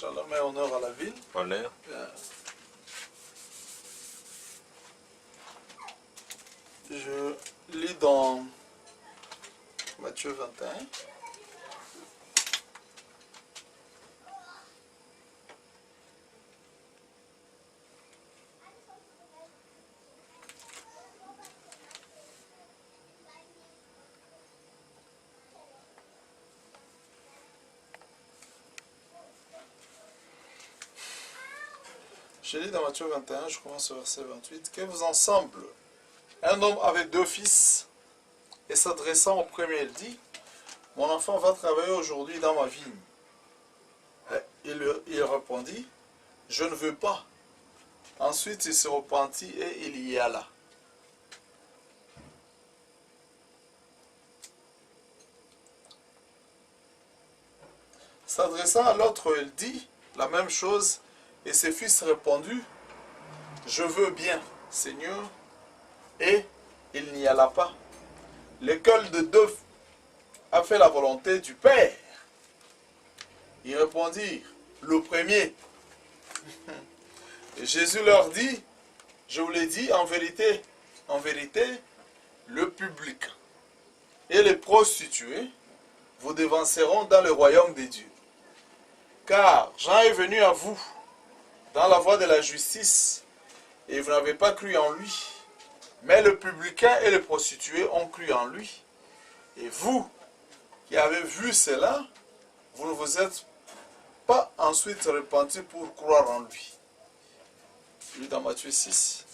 Shalom et honneur à la ville. Honneur. Bien. Je lis dans Matthieu 21. Je lis dans Matthieu 21, je commence au verset 28. Que vous ensemble, un homme avait 2 fils, et s'adressant au premier, il dit, mon enfant va travailler aujourd'hui dans ma vigne. Il répondit, je ne veux pas. Ensuite, il se repentit et il y alla. S'adressant à l'autre, il dit la même chose, et ses fils répondit, je veux bien, Seigneur, et il n'y alla pas. Lequel de 2 a fait la volonté du Père? Ils répondirent, le premier. Et Jésus leur dit, je vous l'ai dit, en vérité, le public et les prostituées vous devanceront dans le royaume des dieux. Car Jean est venu à vous dans la voie de la justice, et vous n'avez pas cru en lui. Mais le publicain et les prostituées ont cru en lui. Et vous, qui avez vu cela, vous ne vous êtes pas ensuite repentis pour croire en lui. Lui dans Matthieu 6.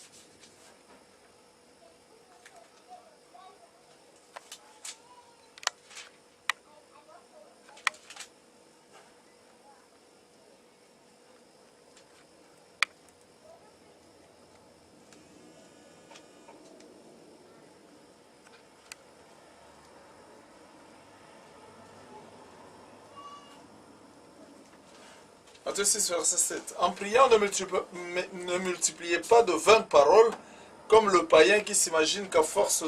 Matthieu 6, verset 7. En priant, ne multipliez pas de vaines paroles comme le païen qui s'imagine qu'à force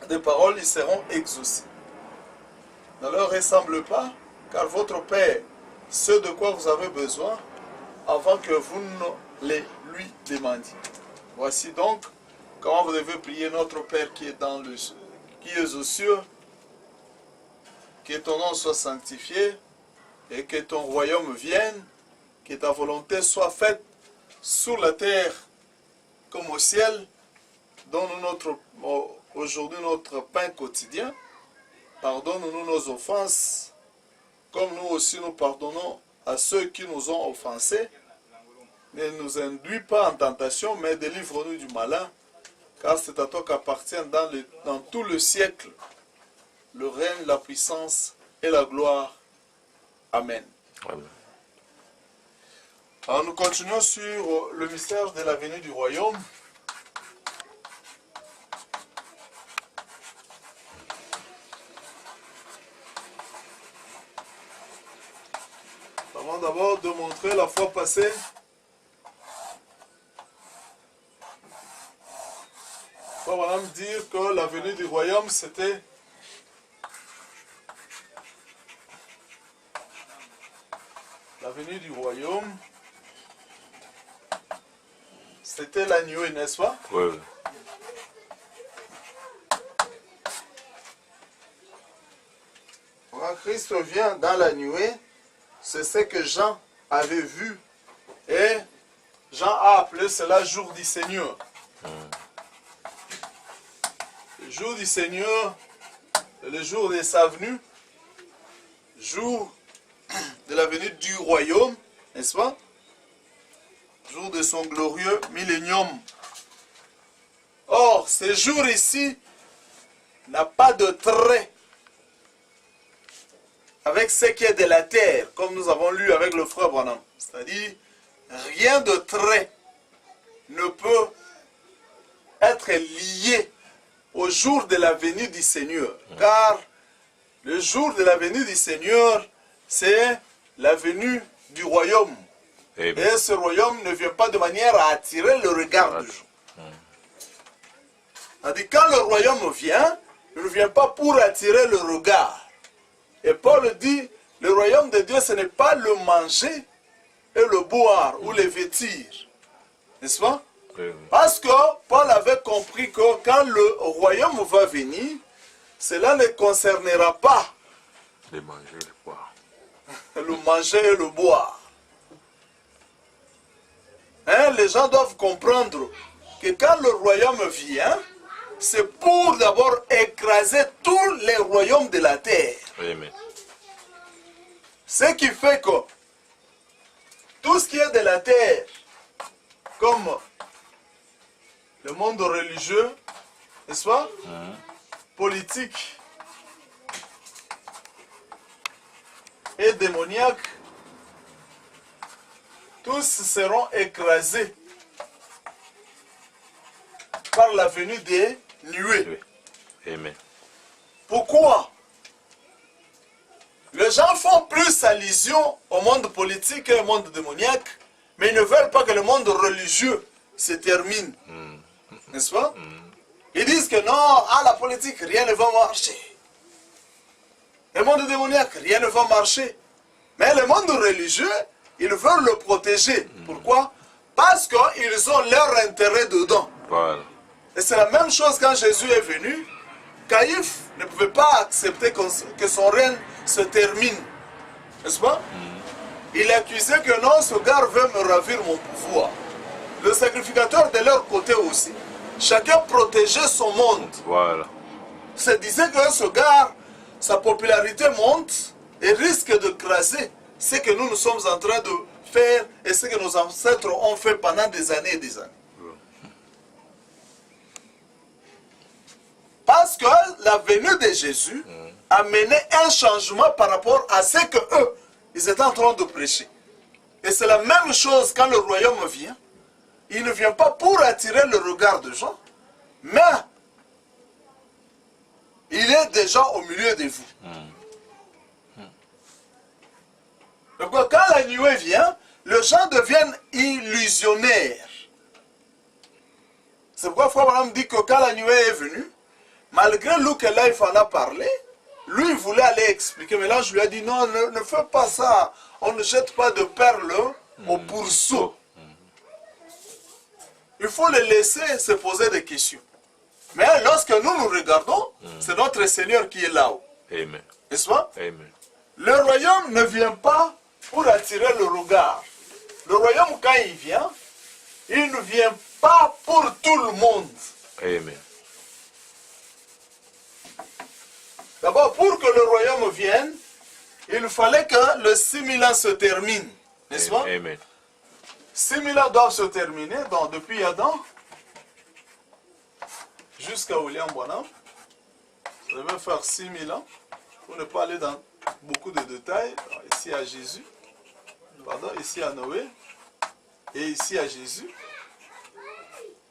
de paroles, ils seront exaucés. Ne leur ressemble pas, car votre Père sait de quoi vous avez besoin avant que vous ne les lui demandiez. Voici donc comment vous devez prier notre Père qui est aux cieux, que ton nom soit sanctifié, et que ton royaume vienne, que ta volonté soit faite sur la terre comme au ciel. Donne-nous aujourd'hui notre pain quotidien. Pardonne-nous nos offenses, comme nous aussi nous pardonnons à ceux qui nous ont offensés. Ne nous induis pas en tentation, mais délivre-nous du malin, car c'est à toi qu'appartiennent dans tout le siècle le règne, la puissance et la gloire. Amen. Amen. Alors nous continuons sur le mystère de la venue du royaume. Avant d'abord de montrer la fois passée on va me dire que la venue du royaume c'était la venue du royaume, c'était la nuée, n'est-ce pas? Oui. Quand Christ vient dans la nuée, c'est ce que Jean avait vu. Et Jean a appelé cela jour du Seigneur. Le jour du Seigneur, le jour de sa venue, jour de la venue du royaume, n'est-ce pas? Jour de son glorieux millénium. Or, ce jour ici n'a pas de trait avec ce qui est de la terre, comme nous avons lu avec le frère Branham. C'est-à-dire, rien de trait ne peut être lié au jour de la venue du Seigneur. Car le jour de la venue du Seigneur, c'est la venue du royaume. Et ce royaume ne vient pas de manière à attirer le regard du jour. C'est-à-dire, quand le royaume vient, il ne vient pas pour attirer le regard. Et Paul dit, le royaume royaume de Dieu, ce n'est pas le manger et le boire ou les vêtir. N'est-ce pas? Parce que Paul avait compris que quand le royaume va venir, cela ne concernera pas Le manger et le boire. le manger et le boire. Hein, les gens doivent comprendre que quand le royaume vient, c'est pour d'abord écraser tous les royaumes de la terre. Amen. Ce qui fait que tout ce qui est de la terre, comme le monde religieux, n'est-ce pas? Politique et démoniaque, tous seront écrasés par la venue des nuées. Amen. Pourquoi? Les gens font plus allusion au monde politique et au monde démoniaque, mais ils ne veulent pas que le monde religieux se termine. N'est-ce pas? Ils disent que non, à la politique, rien ne va marcher. Le monde démoniaque, rien ne va marcher. Mais le monde religieux, ils veulent le protéger. Pourquoi? Parce qu'ils ont leur intérêt dedans. Voilà. Et c'est la même chose quand Jésus est venu. Caïphe ne pouvait pas accepter que son règne se termine. N'est-ce pas? Il accusait que non, ce gars veut me ravir mon pouvoir. Le sacrificateur de leur côté aussi. Chacun protégeait son monde. Voilà. Se disait que ce gars, sa popularité monte et risque de craser ce que nous sommes en train de faire et ce que nos ancêtres ont fait pendant des années et des années. Parce que la venue de Jésus a mené un changement par rapport à ce que eux, ils étaient en train de prêcher. Et c'est la même chose quand le royaume vient. Il ne vient pas pour attirer le regard des gens, mais il est déjà au milieu de vous. Donc quand la nuée vient, les gens deviennent illusionnaires. C'est pourquoi Frère Branham dit que quand la nuée est venue, malgré lui que là il en a parlé, lui il voulait aller expliquer, mais là je lui ai dit non, ne fais pas ça, on ne jette pas de perles au pourceau. Il faut les laisser se poser des questions. Mais lorsque nous nous regardons, c'est notre Seigneur qui est là-haut. Amen. N'est-ce pas? Amen. Le royaume ne vient pas pour attirer le regard. Le royaume, quand il ne vient pas pour tout le monde. Amen. D'abord, pour que le royaume vienne, il fallait que le 6000 ans se termine. N'est-ce pas? Amen. 6000 ans doivent se terminer, donc depuis Adam jusqu'à William Branham. Ça devait faire 6000 ans, pour ne pas aller dans beaucoup de détails. Alors, ici à Jésus, pardon, ici à Noé, et ici à Jésus,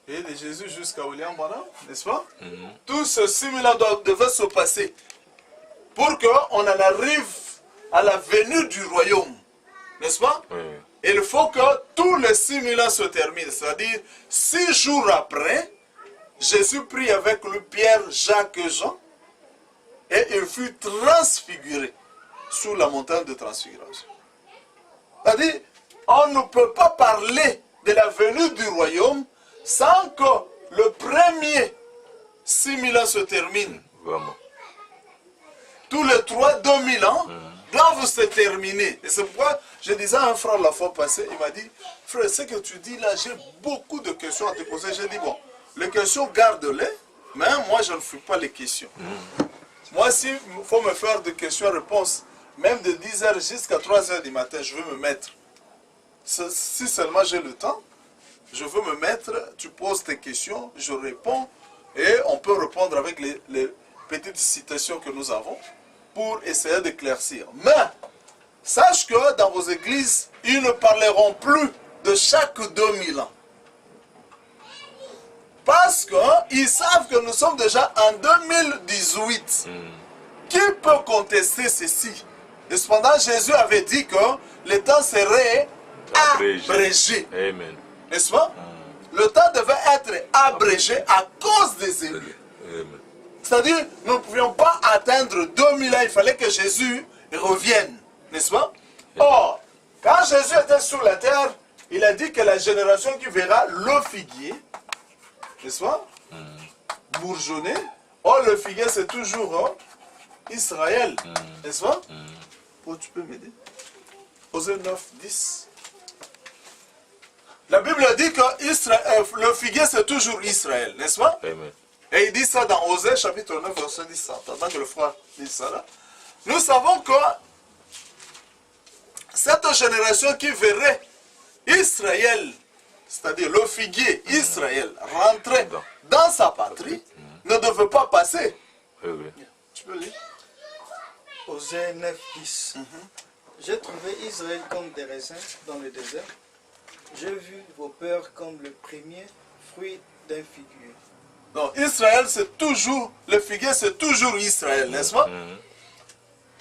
et de Jésus jusqu'à William Branham, n'est-ce pas? Tout ce 6000 ans devait se passer pour qu'on en arrive à la venue du royaume, n'est-ce pas? Il faut que tous les 6000 ans se terminent, c'est-à-dire 6 jours après, Jésus prit avec lui Pierre, Jacques et Jean, et il fut transfiguré sous la montagne de transfiguration. C'est-à-dire, on ne peut pas parler de la venue du royaume sans que le premier 6000 ans se termine. Vraiment. Tous les 2000 ans doivent se terminer. Et c'est pourquoi je disais à un frère la fois passée, il m'a dit, frère, ce que tu dis là, j'ai beaucoup de questions à te poser. J'ai dit, bon, les questions, garde-les, mais moi, je ne fais pas les questions. Moi, s'il faut me faire des questions-réponses, même de 10h jusqu'à 3h du matin, je veux me mettre. Si seulement j'ai le temps, je veux me mettre, tu poses tes questions, je réponds, et on peut répondre avec les petites citations que nous avons pour essayer d'éclaircir. Mais, sache que dans vos églises, ils ne parleront plus de chaque 2000 ans. Parce qu'ils savent que nous sommes déjà en 2018. Qui peut contester ceci? Et cependant, Jésus avait dit que le temps serait abrégé. Amen. N'est-ce pas? Le temps devait être abrégé à cause des élus. C'est-à-dire, nous ne pouvions pas atteindre 2000 ans. Il fallait que Jésus revienne. N'est-ce pas? Or, quand Jésus était sur la terre, il a dit que la génération qui verra le figuier, n'est-ce pas? Bourgeonner. Or, le figuier, c'est toujours Israël. N'est-ce pas? Oh, tu peux m'aider? Osée 9, 10. La Bible dit que le figuier, c'est toujours Israël. N'est-ce pas? Amen. Et il dit ça dans Osée chapitre 9, verset 10. Attends que le frère dise ça là. Nous savons que cette génération qui verrait Israël, c'est-à-dire le figuier Israël, rentrer dans sa patrie, ne devait pas passer. Oui, oui. Tu peux lire? Osée 9, 10. J'ai trouvé Israël comme des raisins dans le désert. J'ai vu vos peurs comme le premier fruit d'un figuier. Donc Israël, c'est toujours, le figuier, c'est toujours Israël, n'est-ce pas?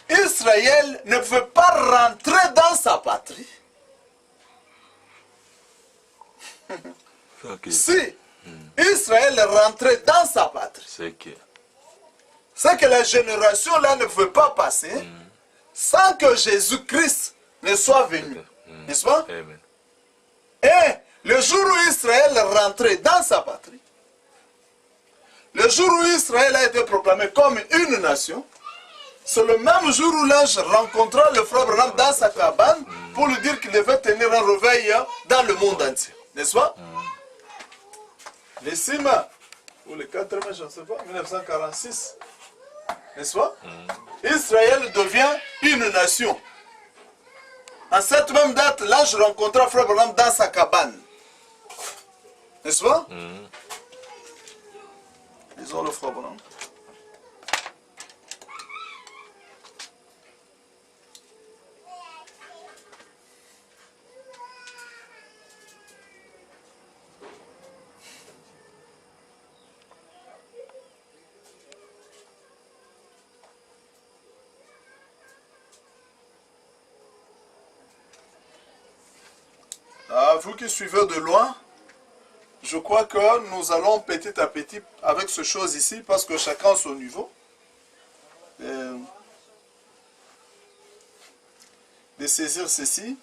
Israël ne peut pas rentrer dans sa patrie. Okay. Si Israël rentrait dans sa patrie, c'est que la génération là ne peut pas passer sans que Jésus-Christ ne soit venu. N'est-ce pas? Amen. Et le jour où Israël rentrait dans sa patrie, le jour où Israël a été proclamé comme une nation, c'est le même jour où l'ange rencontra le frère Branham dans sa cabane pour lui dire qu'il devait tenir un réveil dans le monde entier. N'est-ce pas? Les 6 mai, ou les 4 mai, je ne sais pas, 1946. N'est-ce pas? Israël devient une nation. À cette même date, l'ange rencontra frère Branham dans sa cabane. N'est-ce pas? Lisons le frère Branham. Vous qui suivez de loin, je crois que nous allons petit à petit avec ces choses ici, parce que chacun a son niveau, de saisir ceci.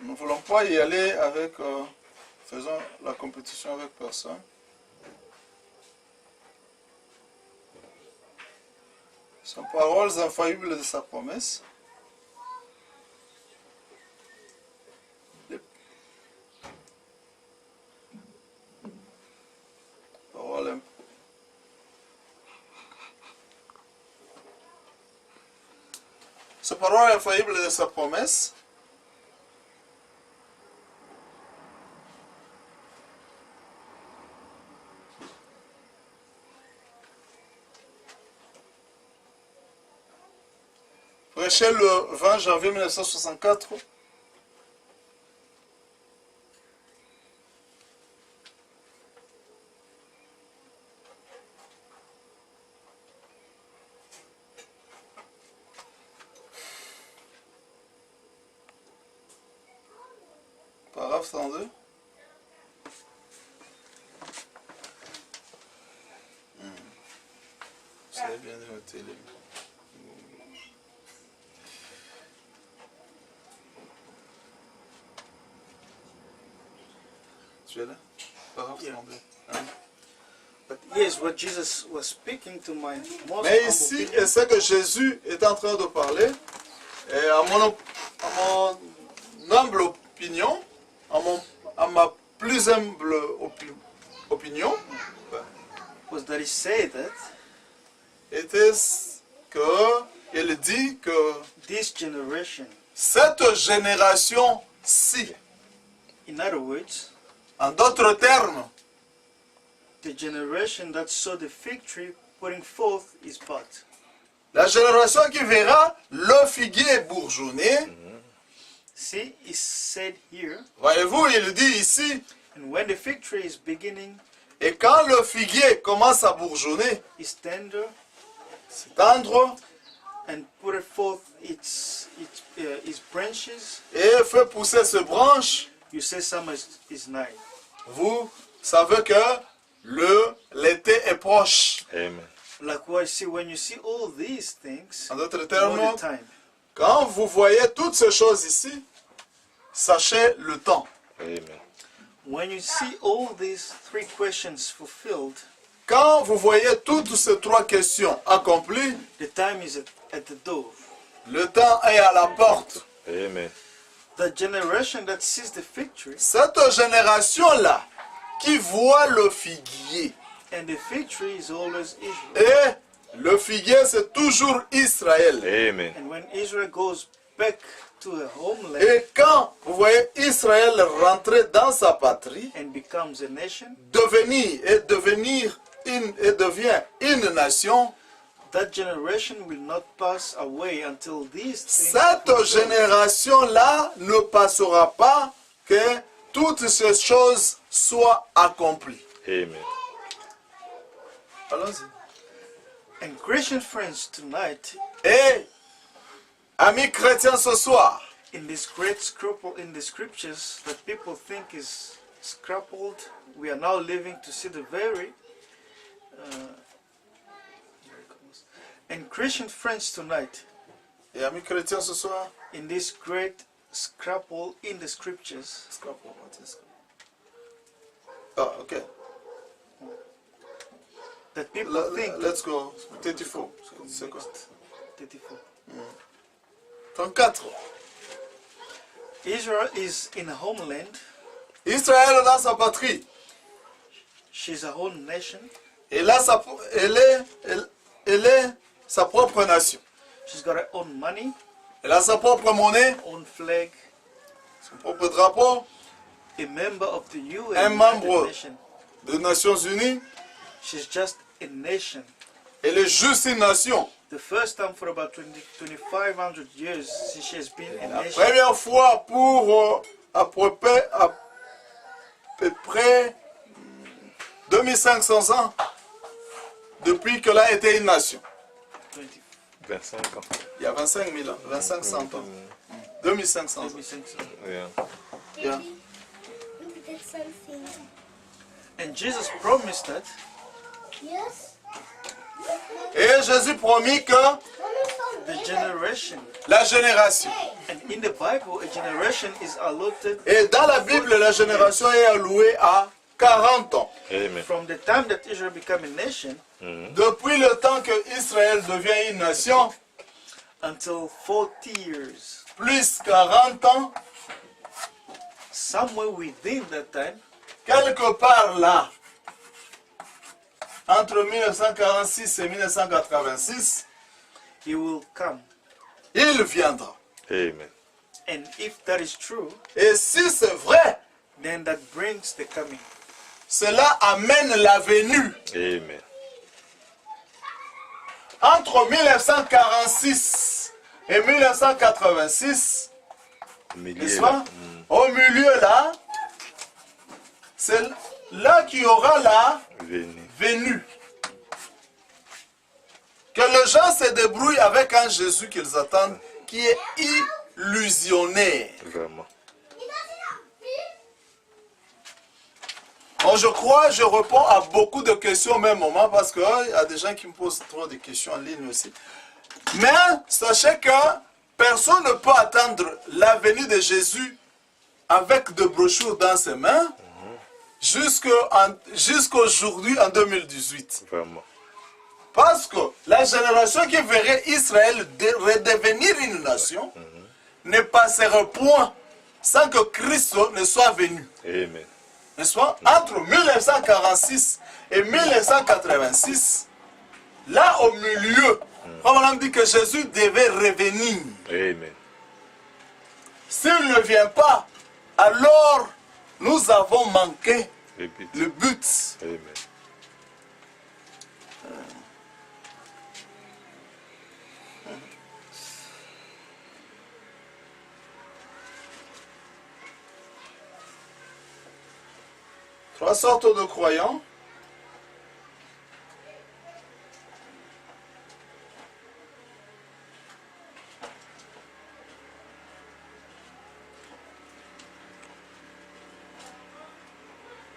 Nous ne voulons pas y aller avec, faisant la compétition avec personne. Sont paroles infaillibles de sa promesse. Paroles. Ces paroles infaillibles de sa promesse. Prêché le 20 janvier 1964. Paragraphe 32. Vous avez bien noté les... But yes, what Jesus was speaking to my most Mais humble ici, opinion, c'est que Jésus est en train de parler, et à mon humble opinion, à ma plus humble opinion, was that he said that était qu'il dit que this generation, cette génération-ci, in other words, en d'autres termes, the generation that saw the fig tree putting forth its bud. la génération qui verra le figuier bourgeonner, See, it's said here, voyez-vous, il dit ici, and when the fig tree is beginning, et quand le figuier commence à bourgeonner, is tender, s'étendre, and put forth its branches, et fait pousser ses branches, you say summer is nigh. vous savez que les proche. Amen. Likewise, see, when you see all these things En d'autres all termes, the time, quand vous voyez toutes ces choses ici, sachez le temps. Amen. when you see all these three questions fulfilled, Quand vous voyez toutes ces trois questions accomplies, the time is at the door. le temps est à la porte. Amen. The generation that sees the fig tree, Cette génération-là, qui voit le figuier, and the fig tree is always Israel. et le figuier c'est toujours Israël. Amen. And when Israel goes back to her homeland Et quand vous voyez Israël rentrer dans sa patrie, and becomes a nation, devient une nation, that generation will not pass away until these things are cette fulfilled. génération-là ne passera pas que toutes ces choses soient accomplies. Amen. Allons-y. And Christian friends, tonight, Et, amis chrétiens ce soir, in this great scruple in the scriptures that people think is scrappled, we are now living to see the very and Christian friends tonight, et amis chrétiens ce soir, in this great scrapple in the scriptures, ah, ok. that people think Let's go. 34. C'est quoi? 34. 34. Israel is in a homeland, Israël dans sa patrie. she's a whole nation, Elle est sa propre nation. she's got her own money, Elle a sa propre monnaie, own flag, son propre drapeau, a member of the UN, Un membre. United Nations. des Nations Unies. She's just a nation. Elle est juste une nation. The first time for about 2,500 years since she has been a La nation. première fois pour à peu près 2500 ans depuis qu'elle a été une nation. 20, 25 ans. Il y a 25 000 ans, 2500 ans. 2500 ans. 2006. Yeah. Yeah. Look at something. And Jesus promised that Yes? Et Jésus promit que the generation, la génération. and in the Bible, a generation is allotted Et dans la Bible, la génération est allouée à 40 ans. Amen. from the time that Israel became a nation Depuis le temps que Israël devient une nation, until 40 years. plus 40 ans, Somewhere within that time, quelque part là, entre 1946 et 1986, he will come. il viendra. Amen. And if that is true, Et si c'est vrai, then that brings the coming. cela amène la venue. Amen. Entre 1946 et 1986, Milieu n'est-ce là. pas? Au milieu là, c'est là qu'il y aura la Venu. venue. Que les gens se débrouillent avec un Jésus qu'ils attendent qui est illusionnaire. Vraiment. Bon, je crois, je réponds à beaucoup de questions au même moment parce qu'il y a des gens qui me posent trop de questions en ligne aussi. Mais sachez que personne ne peut attendre la venue de Jésus avec des brochures dans ses mains jusqu'aujourd'hui en 2018. Vraiment. Parce que la génération qui verrait Israël redevenir une nation ne passerait point sans que Christ ne soit venu. Amen. N'est-ce pas? Entre 1946 et 1986, là au milieu, comme on a dit que Jésus devait revenir. Amen. S'il ne vient pas, alors nous avons manqué Le but. le but. Amen. Trois sortes de croyants.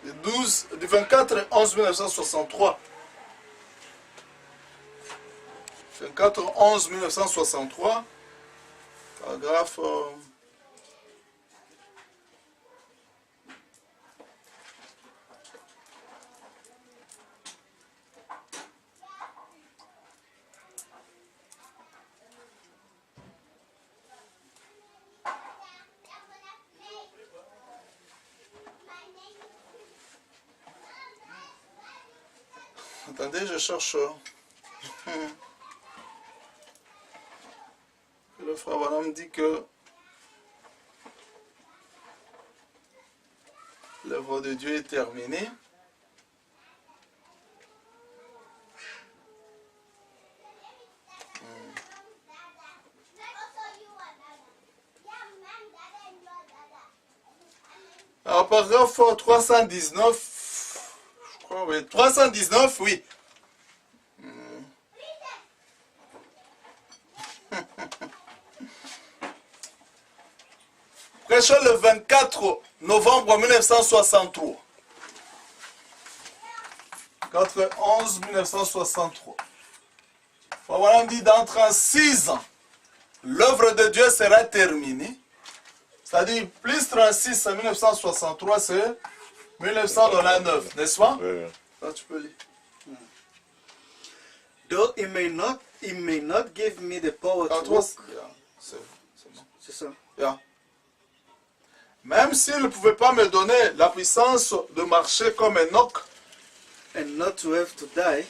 Du 24 et 11 1963 24 11 1963, paragraphe attendez, je cherche. Le frère Branham dit que l'œuvre de Dieu est terminée. Alors, paragraphe 319, je crois, oui, 319, oui. Prêché le 24 novembre 1963. 4-11 1963. Voilà, on dit dans 36 ans, l'œuvre de Dieu sera terminée. C'est-à-dire, plus 36 en 1963, c'est 1999, n'est-ce pas? Oui. Ça, tu peux lire. Though he may not give me the power to 43, walk. yeah, c'est bon. C'est ça. Yeah. Même s'il ne pouvait pas me donner la puissance de marcher comme Enoch, And not to have to die,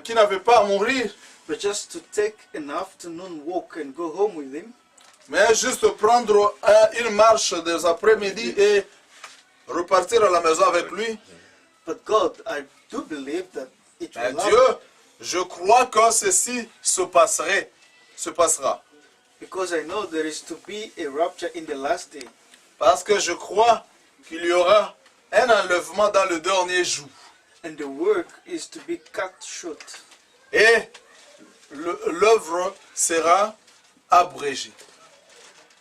qui n'avait pas à mourir, but just to take an afternoon walk and go home with him. mais juste prendre une marche des après-midi et repartir à la maison avec lui. But God, I do believe that it Mais will Dieu, happen, je crois que ceci se passera. because I know there is to be a rapture in the last day. Parce que je crois qu'il y aura un enlèvement dans le dernier jour. And the work is to be cut short. Et l'œuvre sera abrégée.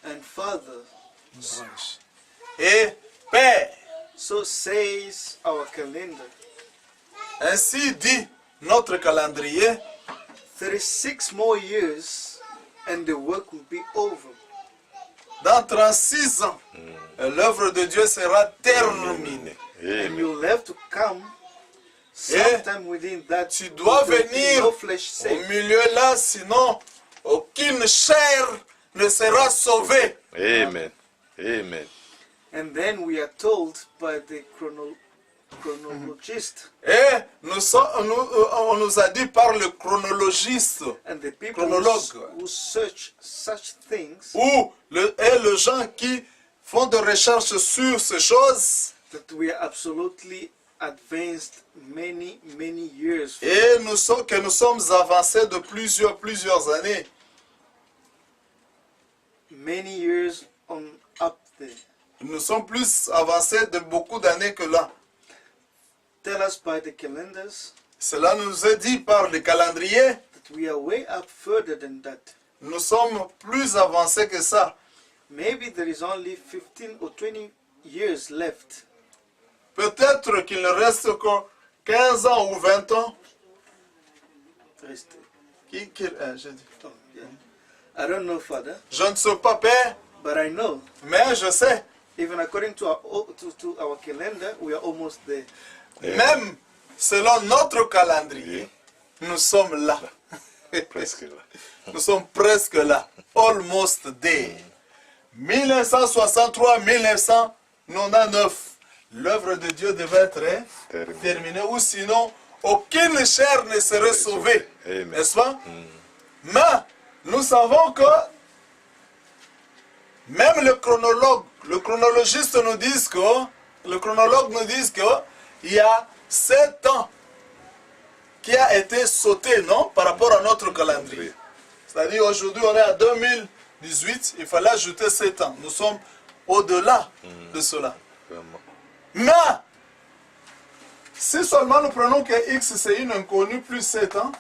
And Father, Et Père, so says our calendar. ainsi dit notre calendrier, 36 more years and the work will be over. dans 36 ans, l'œuvre de Dieu sera terminée. And Amen. you'll have to come sometime within that. Tu dois there will be venir no flesh au saved. milieu là, sinon aucune chair ne sera sauvée. Amen. Amen. And then we are told by the chronologist Et on nous a dit par le chronologiste, and the people Chronologue. who search such things ou les gens qui font des recherches sur ces choses, that we are absolutely advanced many years. et nous sommes avancés de plusieurs années. Many years on up there. Nous sommes plus avancés de beaucoup d'années que là. Tell us by the calendars Cela nous est dit par le calendrier. that we are way up further than that. Nous sommes plus avancés que ça. Maybe there is only 15 or 20 years left. Peut-être qu'il ne reste que 15 ans ou 20 ans. Reste. J'ai dit. Oh, yeah. I don't know, Father, Je ne sais pas, Père, but I know, mais je sais. even according to our calendar, we are almost there. Même selon notre calendrier, nous sommes là. Presque là. Nous sommes presque là. Almost there. 1963-1999. L'œuvre de Dieu devait être terminée. Ou sinon, aucune chair ne serait sauvée. Amen. N'est-ce pas? Mais nous savons que même le chronologiste nous dit que, le chronologue nous dit que il y a 7 ans qui a été sauté, non, par rapport à notre calendrier. C'est-à-dire aujourd'hui on est à 2018, il fallait ajouter 7 ans. Nous sommes au-delà de cela. Vraiment. Mais, si seulement nous prenons que X c'est une inconnue plus 7 ans,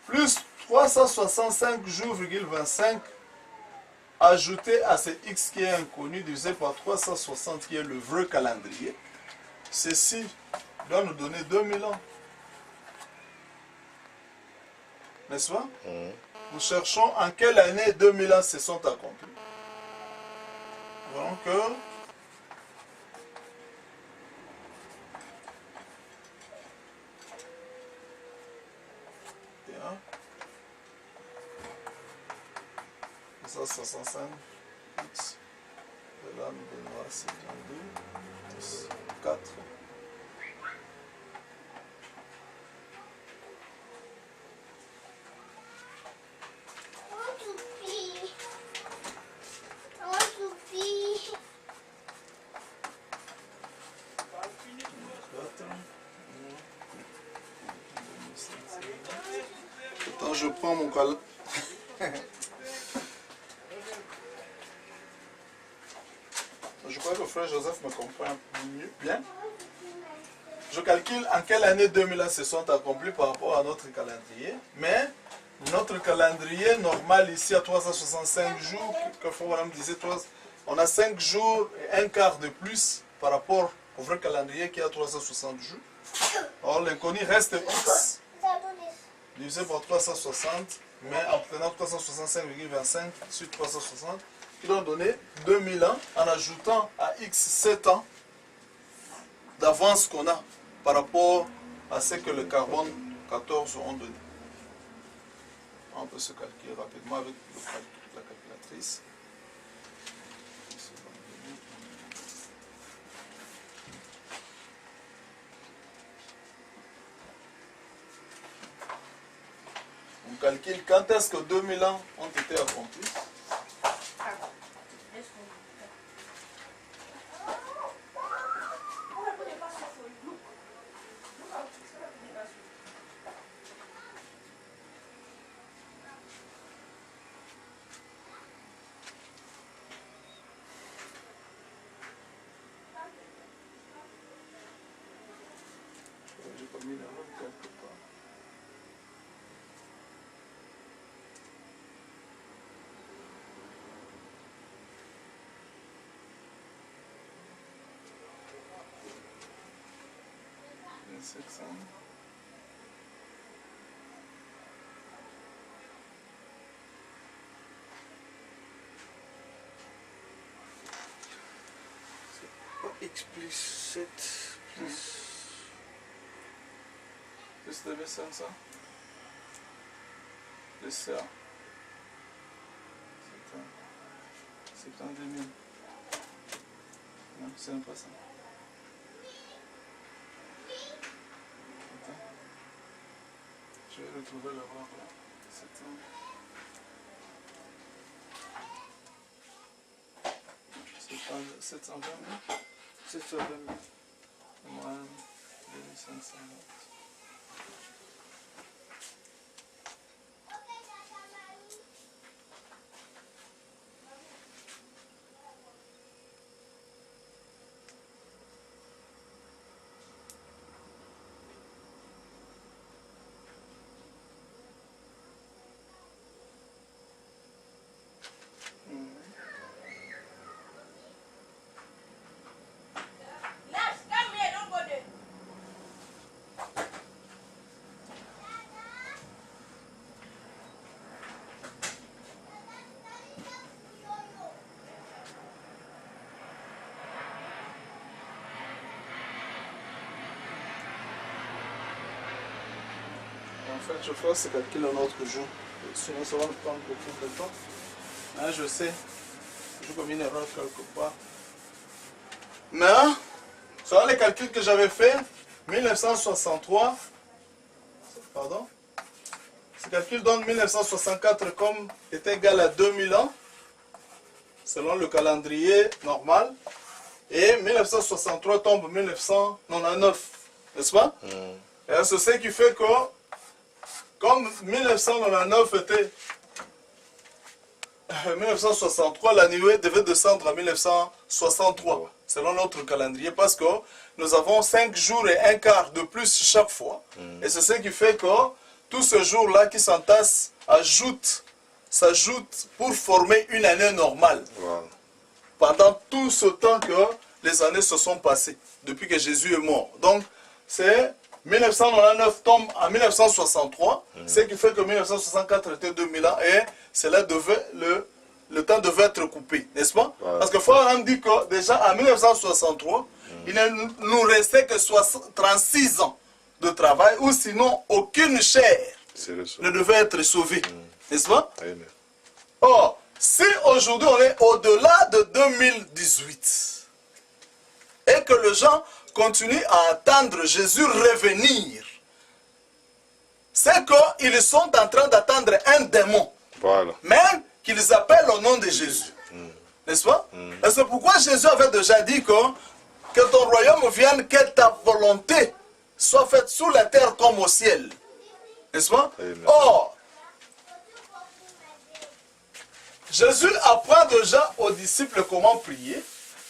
plus 365 jours, 25, ajouté à ce X qui est inconnu, divisé par 360 qui est le vrai calendrier, ceci doit nous donner 2000 ans. N'est-ce pas? Nous cherchons en quelle année 2000 ans se sont accomplis. Voyons que ça 65 X de là nous donnera 72 10 4. Attends, je prends mon calcul. Je crois que le frère Joseph me comprend mieux. Bien. Je calcule en quelle année 2000 ans se sont accomplis par rapport à notre calendrier. Mais notre calendrier normal ici à 365 jours, que Frère me disait, on a 5 jours et un quart de plus par rapport au vrai calendrier qui a 360 jours. Or l'inconnu reste X divisé par 360, mais en prenant 365,25 sur 360, qui doit donner 2000 ans en ajoutant à X 7 ans d'avance qu'on a par rapport à ce que le carbone 14 ont donné. On peut se calculer rapidement avec la calculatrice. On calcule quand est-ce que 2000 ans ont été accomplis. J'ai pas mis l'erreur quelque part. X plus 7 plus... Plus de V500. Plus ça. C'est un 2000. Non, c'est même pas ça. Attends. Je vais retrouver la barre là. 720 000. 720 000. Moins 2500. En fait, je ferai ce calcul un autre jour. Sinon, ça va me prendre beaucoup de temps. Ah, je sais. Je commets une erreur quelque part. Mais, selon les calculs que j'avais fait, 1963, pardon, ce calcul donne 1964 comme est égal à 2000 ans, selon le calendrier normal. Et 1963 tombe 1999, n'est-ce pas? Et c'est ce qui fait que, comme 1999 était 1963, l'année devait descendre à 1963, selon notre calendrier, parce que nous avons 5 jours et un quart de plus chaque fois. Et c'est ce qui fait que tous ces jours-là qui s'entassent s'ajoutent pour former une année normale. Wow. Pendant tout ce temps que les années se sont passées, depuis que Jésus est mort. Donc, c'est 1999 tombe en 1963, ce qui fait que 1964 était 2000 ans et cela devait, le temps devait être coupé, n'est-ce pas? Voilà. Parce que Frère dit que déjà en 1963, il ne nous restait que 36 ans de travail ou sinon aucune chair ne devait être sauvée, n'est-ce pas? Amen. Or, si aujourd'hui on est au-delà de 2018 et que les gens continuent à attendre Jésus revenir, c'est qu'ils sont en train d'attendre un démon, Voilà. même qu'ils appellent au nom de Jésus. N'est-ce pas? Et c'est pourquoi Jésus avait déjà dit que ton royaume vienne, que ta volonté soit faite sur la terre comme au ciel. N'est-ce pas? Amen. Or, Jésus apprend déjà aux disciples comment prier,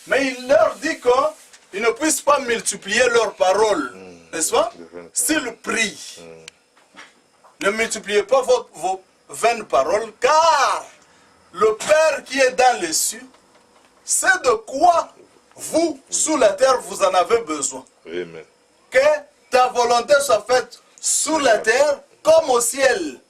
mais il leur dit qu'ils ne puissent pas multiplier leurs paroles. N'est-ce pas? S'ils prient, ne multipliez pas vos vaines paroles, car le Père qui est dans les cieux, c'est de quoi vous, sous la terre, vous en avez besoin. Amen. Que ta volonté soit faite sous la terre comme au ciel.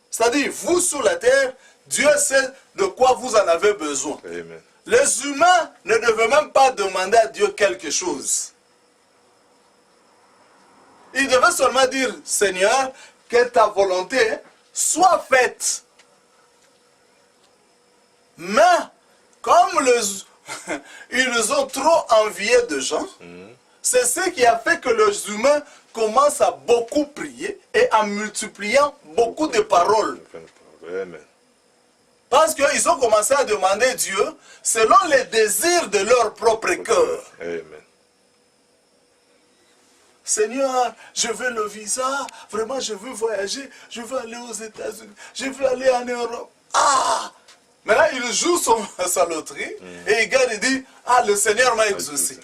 C'est-à-dire, vous sous la terre, Dieu sait de quoi vous en avez besoin. Amen. Les humains ne devaient même pas demander à Dieu quelque chose. Ils devaient seulement dire, Seigneur, que ta volonté soit faite. Mais, comme ils ont trop envié de gens, c'est ce qui a fait que les humains commencent à beaucoup prier et en multipliant beaucoup de paroles. Amen. Parce qu'ils ont commencé à demander Dieu selon les désirs de leur propre cœur. Amen. Seigneur, je veux le visa, vraiment je veux voyager, je veux aller aux États-Unis, je veux aller en Europe. Ah! Maintenant il joue sa loterie et il gagne et dit, ah le Seigneur m'a exaucé.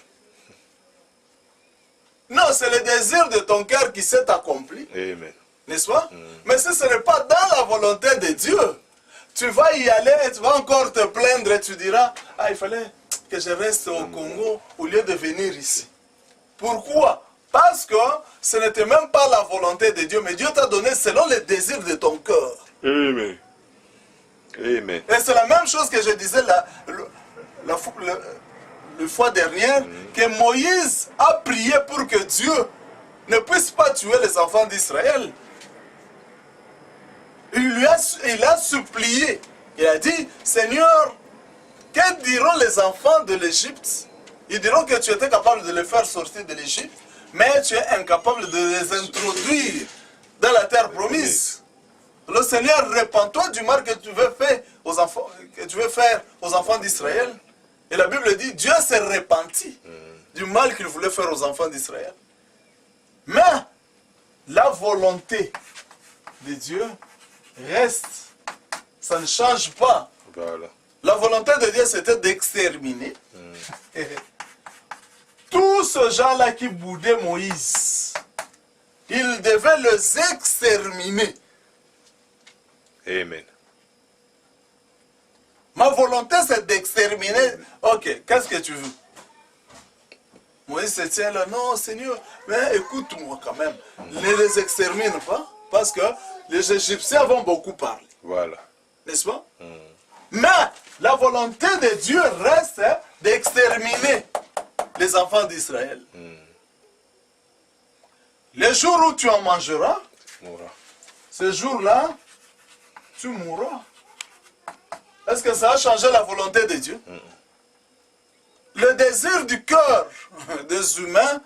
Non, c'est le désir de ton cœur qui s'est accompli. Amen. N'est-ce pas? Mais si ce n'est pas dans la volonté de Dieu, tu vas y aller et tu vas encore te plaindre et tu diras, ah il fallait que je reste au Congo au lieu de venir ici. Pourquoi? Parce que ce n'était même pas la volonté de Dieu, mais Dieu t'a donné selon les désirs de ton cœur. Amen. Amen. Et c'est la même chose que je disais la fois dernière, que Moïse a prié pour que Dieu ne puisse pas tuer les enfants d'Israël. Il a supplié. Il a dit, Seigneur, que diront les enfants de l'Égypte? Ils diront que tu étais capable de les faire sortir de l'Égypte, mais tu es incapable de les introduire dans la terre promise. Le Seigneur, répands-toi du mal que tu veux faire aux enfants d'Israël. Et la Bible dit, Dieu s'est repenti du mal qu'il voulait faire aux enfants d'Israël. Mais la volonté de Dieu reste. Ça ne change pas. Voilà. La volonté de Dieu, c'était d'exterminer tous ces gens-là qui boudaient Moïse. Il devait les exterminer. Amen. Ma volonté, c'est d'exterminer. Ok, qu'est-ce que tu veux? Moïse se tient là. Non, Seigneur, mais écoute-moi quand même. Ne les extermine pas, parce que les Égyptiens vont beaucoup parler. Voilà. N'est-ce pas? Mais la volonté de Dieu reste d'exterminer les enfants d'Israël. Les jours où tu en mangeras, Mourra. ce jour-là, tu mourras. Est-ce que ça a changé la volonté de Dieu? Le désir du cœur des humains,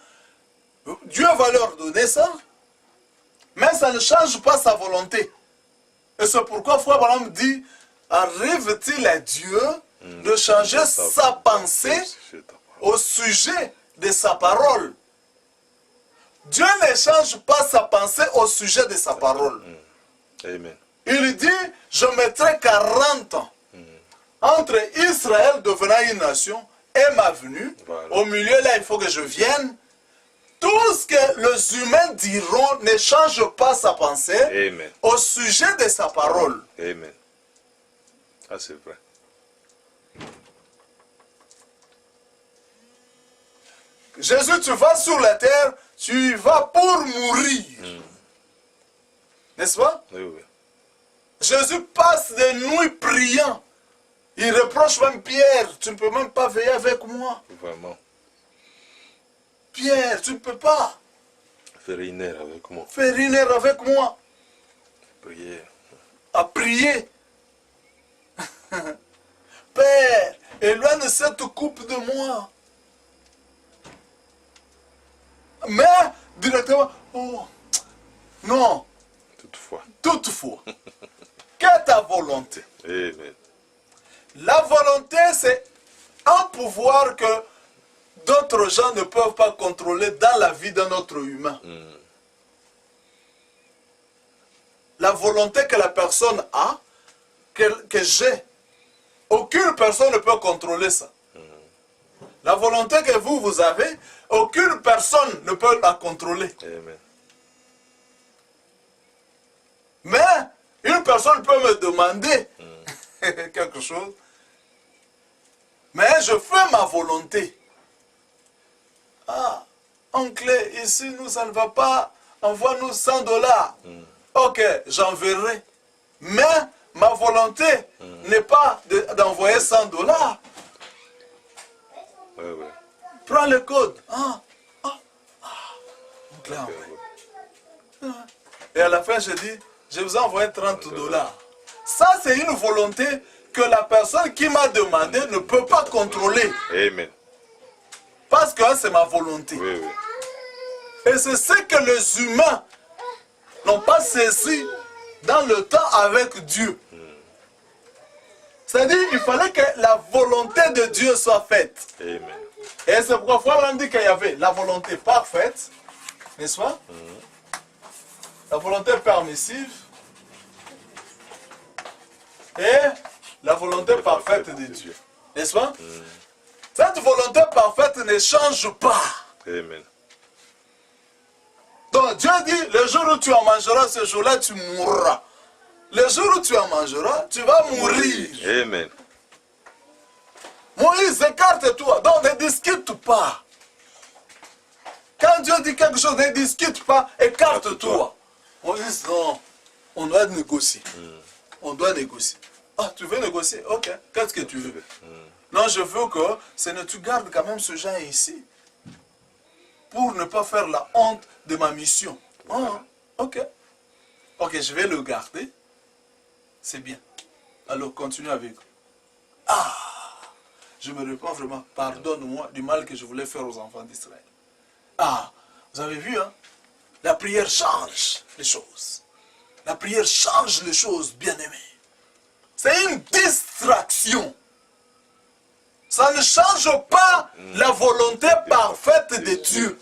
Dieu va leur donner ça, mais ça ne change pas sa volonté. Et c'est pourquoi Frère Branham dit, arrive-t-il à Dieu de changer sa pensée au sujet de sa parole? Dieu ne change pas sa pensée au sujet de sa parole. Amen. Il dit, je mettrai 40 ans entre Israël devenant une nation et ma venue. Voilà. Au milieu, là, il faut que je vienne. Tout ce que les humains diront ne change pas sa pensée Amen. au sujet de sa parole. Amen. Ah, c'est vrai. Jésus, tu vas sur la terre, tu vas pour mourir. N'est-ce pas? Oui, oui. Jésus passe des nuits priant. Il reproche même Pierre, tu ne peux même pas veiller avec moi. Vraiment. Pierre, tu ne peux pas Faire une heure avec moi. faire une heure avec moi Prière. à prier. Père, éloigne cette coupe de moi. Mais, directement, oh, non, toutefois, qu'est ta volonté? Amen. La volonté, c'est un pouvoir que d'autres gens ne peuvent pas contrôler dans la vie d'un autre humain. La volonté que la personne a, que j'ai, aucune personne ne peut contrôler ça. La volonté que vous avez, aucune personne ne peut la contrôler. Amen. Mais une personne peut me demander quelque chose, mais je fais ma volonté. Ah, oncle, ici nous, ça ne va pas, envoie-nous $100. Ok, j'enverrai. Mais ma volonté n'est pas d'envoyer $100. Oui, oui. Prends le code. Oncle, et à la fin, je dis, je vous ai envoyé $30. Ça, c'est une volonté que la personne qui m'a demandé ne peut pas contrôler. Amen. Parce que c'est ma volonté. Oui, oui. Et c'est ce que les humains n'ont pas saisi dans le temps avec Dieu. C'est-à-dire qu'il fallait que la volonté de Dieu soit faite. Amen. Et c'est pourquoi on dit qu'il y avait la volonté parfaite, n'est-ce pas? La volonté permissive et la volonté parfaite de Dieu. N'est-ce pas? Cette volonté parfaite ne change pas. Amen. Donc Dieu dit, le jour où tu en mangeras, ce jour-là, tu mourras. Le jour où tu en mangeras, tu vas mourir. Amen. Moïse, écarte-toi. Donc ne discute pas. Quand Dieu dit quelque chose, ne discute pas, écarte-toi. Moïse, non, on doit négocier. On doit négocier. Ah, tu veux négocier? Ok, qu'est-ce que tu veux? Non, je veux que tu gardes quand même ce genre ici. Pour ne pas faire la honte de ma mission. Ah, ok. Ok, je vais le garder. C'est bien. Alors, continue avec. Ah, je me réponds vraiment. Pardonne-moi du mal que je voulais faire aux enfants d'Israël. Ah, vous avez vu, hein? La prière change les choses. La prière change les choses, bien-aimés. C'est une distraction. Ça ne change pas la volonté parfaite de Dieu.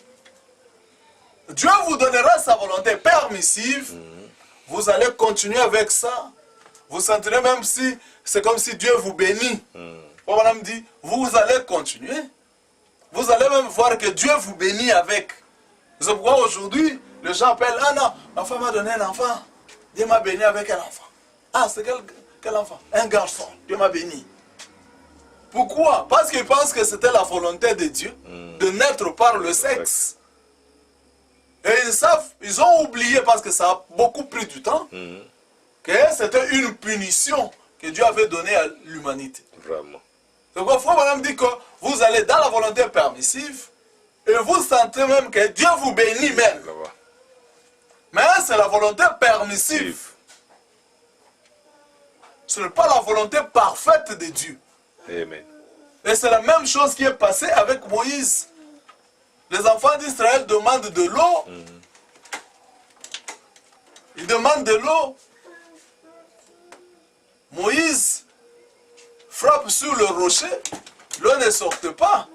Dieu vous donnera sa volonté permissive. Vous allez continuer avec ça. Vous sentirez même si c'est comme si Dieu vous bénit. Madame dit, vous allez continuer. Vous allez même voir que Dieu vous bénit avec. C'est pourquoi aujourd'hui, les gens appellent, ah non, ma femme m'a donné un enfant. Dieu m'a béni avec un enfant. Ah, c'est quel enfant? Un garçon. Dieu m'a béni. Pourquoi? Parce qu'ils pensent que c'était la volonté de Dieu de naître par le sexe. Et ils ont oublié, parce que ça a beaucoup pris du temps, que c'était une punition que Dieu avait donnée à l'humanité. Vraiment. Donc, parfois, madame dit que vous allez dans la volonté permissive et vous sentez même que Dieu vous bénit même. Mais c'est la volonté permissive. Ce n'est pas la volonté parfaite de Dieu. Amen. Et c'est la même chose qui est passée avec Moïse. Les enfants d'Israël demandent de l'eau. Ils demandent de l'eau. Moïse frappe sur le rocher. L'eau ne sortait pas.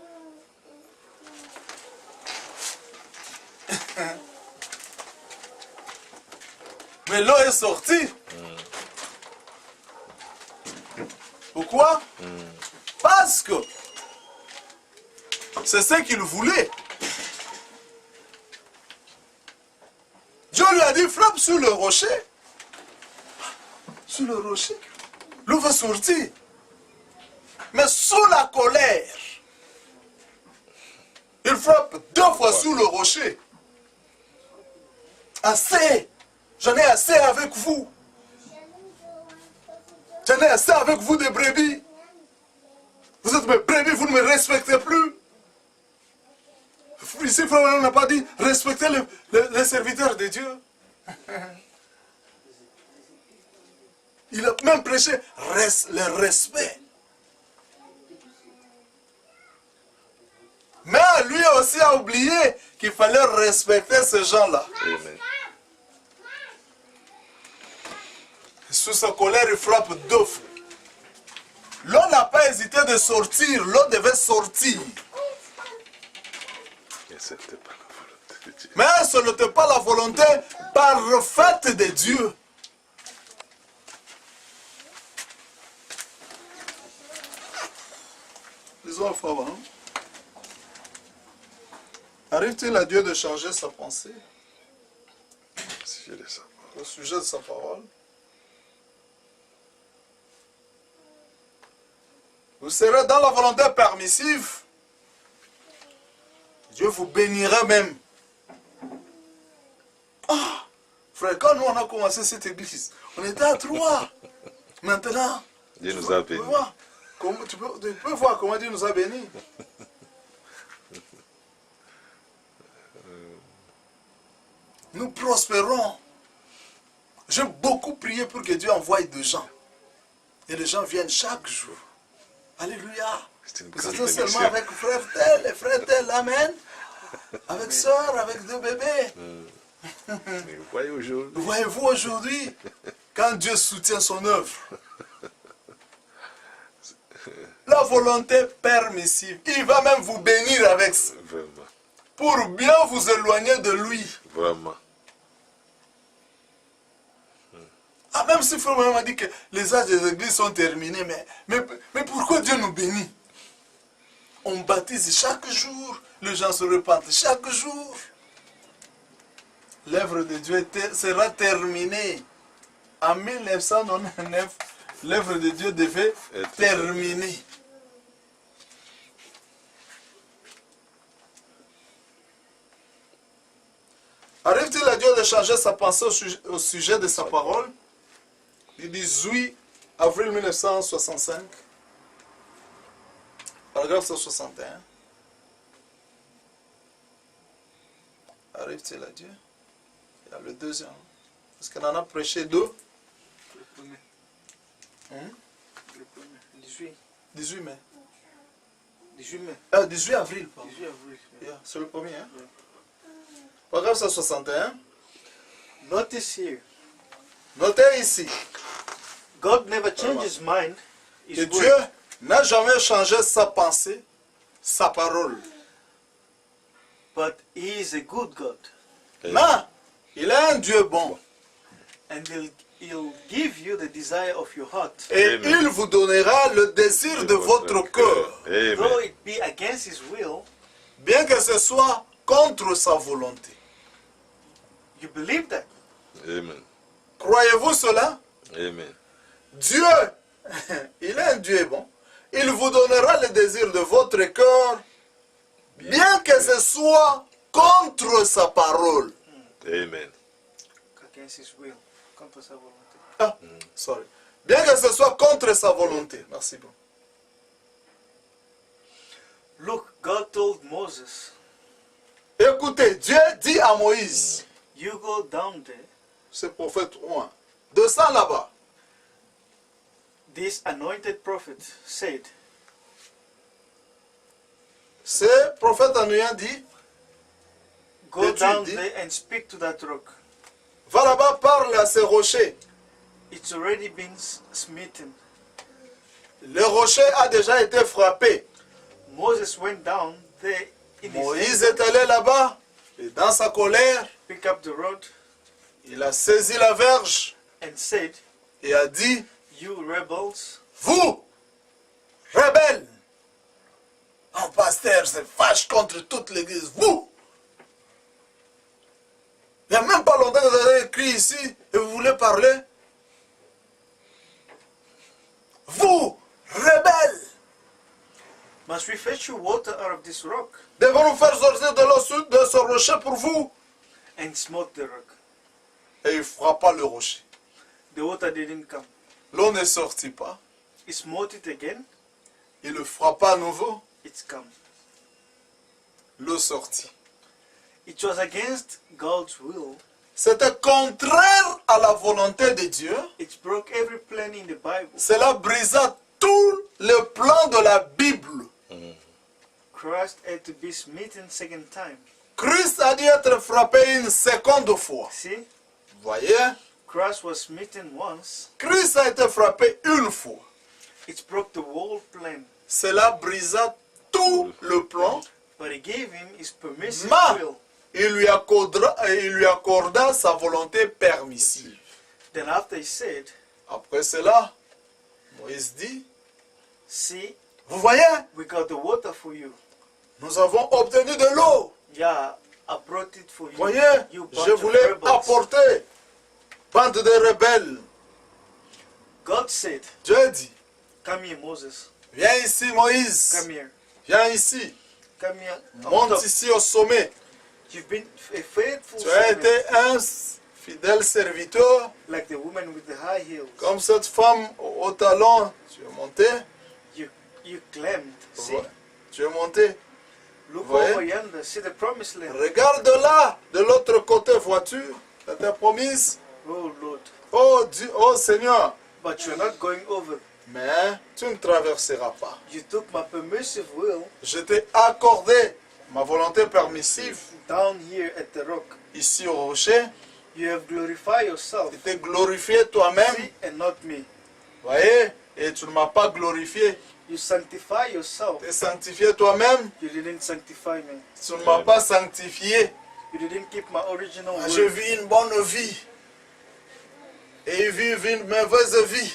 Mais l'eau est sortie. Pourquoi? Parce que c'est ce qu'il voulait. Dieu lui a dit, frappe sur le rocher. Sur le rocher. L'eau va sortir. Mais sous la colère, il frappe 2 fois sur le rocher. Assez. J'en ai assez avec vous. J'en ai assez avec vous des brebis. Vous êtes mes brebis, vous ne me respectez plus. Ici, frère, on n'a pas dit respectez les serviteurs de Dieu. Il a même prêché le respect. Mais lui aussi a oublié qu'il fallait respecter ces gens-là. Amen. Sous sa colère, il frappe deux fois. L'eau n'a pas hésité de sortir, l'eau devait sortir. Et ce n'était pas la volonté de Dieu. Mais ce n'était pas la volonté parfaite de Dieu. Lisons Alpha 1. Arrive-t-il à Dieu de changer sa pensée Sujet de sa parole. au sujet de sa parole? Vous serez dans la volonté permissive. Dieu vous bénira même. Ah, frère, quand nous on a commencé cette église, on était à 3. Maintenant, Dieu nous a bénis. tu peux voir comment Dieu nous a bénis. Nous prospérons. J'ai beaucoup prié pour que Dieu envoie des gens. Et les gens viennent chaque jour. Alléluia. C'est une Nous grande étions seulement bénédiction. avec frère tel et frère tel. Amen. Avec soeur, avec 2 bébés. Mais vous voyez aujourd'hui, Voyez-vous aujourd'hui, quand Dieu soutient son œuvre, la volonté permissive, il va même vous bénir avec ça, vraiment, pour bien vous éloigner de lui. vraiment. Ah, même si Frère Mohamed a dit que les âges des églises sont terminés, mais pourquoi Dieu nous bénit? On baptise chaque jour, les gens se repentent chaque jour. L'œuvre de Dieu sera terminée. En 1999, l'œuvre de Dieu devait Être terminer. Arrive-t-il à Dieu de changer sa pensée au sujet de sa parole? Du 18 avril 1965, paragraphe 161. Arrive-t-il à Dieu? Il y a le deuxième. Parce qu'on en a prêché 2. Le premier. Le premier. 18 mai. 18 mai. 18 avril, pardon. 18 avril. Yeah, c'est le premier. Hein? Paragraphe 161. Notice here, Notez ici God never changes his mind, que his Dieu word. n'a jamais changé sa pensée, sa parole. But he is a good God. Mais il est un Dieu bon. And he'll give you the desire of your heart. Et Amen. il vous donnera le désir de votre cœur. Though Amen. it be against his will, Bien que ce soit contre sa volonté. you believe that. Amen. Croyez-vous cela? Amen. Dieu, il est un Dieu bon. Il vous donnera le désir de votre cœur, bien que ce soit contre sa parole. Amen. Against his will. Contre sa volonté. Ah, sorry. Bien que ce soit contre sa volonté. Merci beaucoup. Look, God told Moses, Écoutez, Dieu dit à Moïse, you go down there. ce prophète loin, descends là-bas. This anointed prophet said, Ce prophète en dit, go Et tu down dis- there and speak to that rock. va là-bas, parle à ces rochers. It's already been smitten. Le rocher a déjà été frappé. Moses went down there in his Moïse est allé là-bas, et dans sa colère, pick up the rod il a saisi la verge and said, et a dit, you rebels, vous, rebelles, un pasteur se fâche contre toute l'église, vous. Il n'y a même pas longtemps que vous avez écrit ici et vous voulez parler. Vous, rebelles, must we fetch you water out of this rock? devons-nous faire sortir de l'eau de ce rocher pour vous And smote the rock. et il frappa le rocher. The water didn't come. L'eau ne sortit pas. He smote it again. Il le frappa à nouveau. It's come. L'eau sortit. It was against God's will. C'était contraire à la volonté de Dieu. It broke every plan in the Bible. Cela brisa tout le plan de la Bible. Christ had to be smitten second time. Christ a dû être frappé une seconde fois. See? Vous voyez? Christ was smitten once. Christ a été frappé une fois. It broke the whole plan. Cela brisa tout le plan. But he gave him his permissive Mais will. il lui accorda sa volonté permissive. Then after he said, Après cela, Moïse dit, see, vous voyez, we got the water for you. nous avons obtenu de l'eau. Yeah, I brought it for you. Vous voyez, You je bunch of voulais rebels. apporter. Bande de rebelles. God said, Dieu dit, come here, Moses. viens ici Moïse. Come here. Viens ici. Come here. On Monte top. ici au sommet. You've been a faithful Tu as servant, été un fidèle serviteur. like the woman with the high heels. Comme cette femme au talon. Tu es monté. You claimed. See, Tu es monté. look Ouais. over yonder. See the promised land. Regarde là, de l'autre côté, vois-tu, ça t'a promise. Oh Lord. Oh Dieu, oh Seigneur, But you're not going over. mais tu ne traverseras pas. You took my permissive will Je t'ai accordé ma volonté permissive down here at the rock. ici au rocher. You have glorified yourself. Tu t'es glorifié toi-même, See, and not me. voyez, et tu ne m'as pas glorifié. You sanctify yourself. Tu t'es sanctifié toi-même, You didn't sanctify me. tu ne m'as pas sanctifié. You didn't keep my original Je will. vis une bonne vie. Et il vit une mauvaise vie.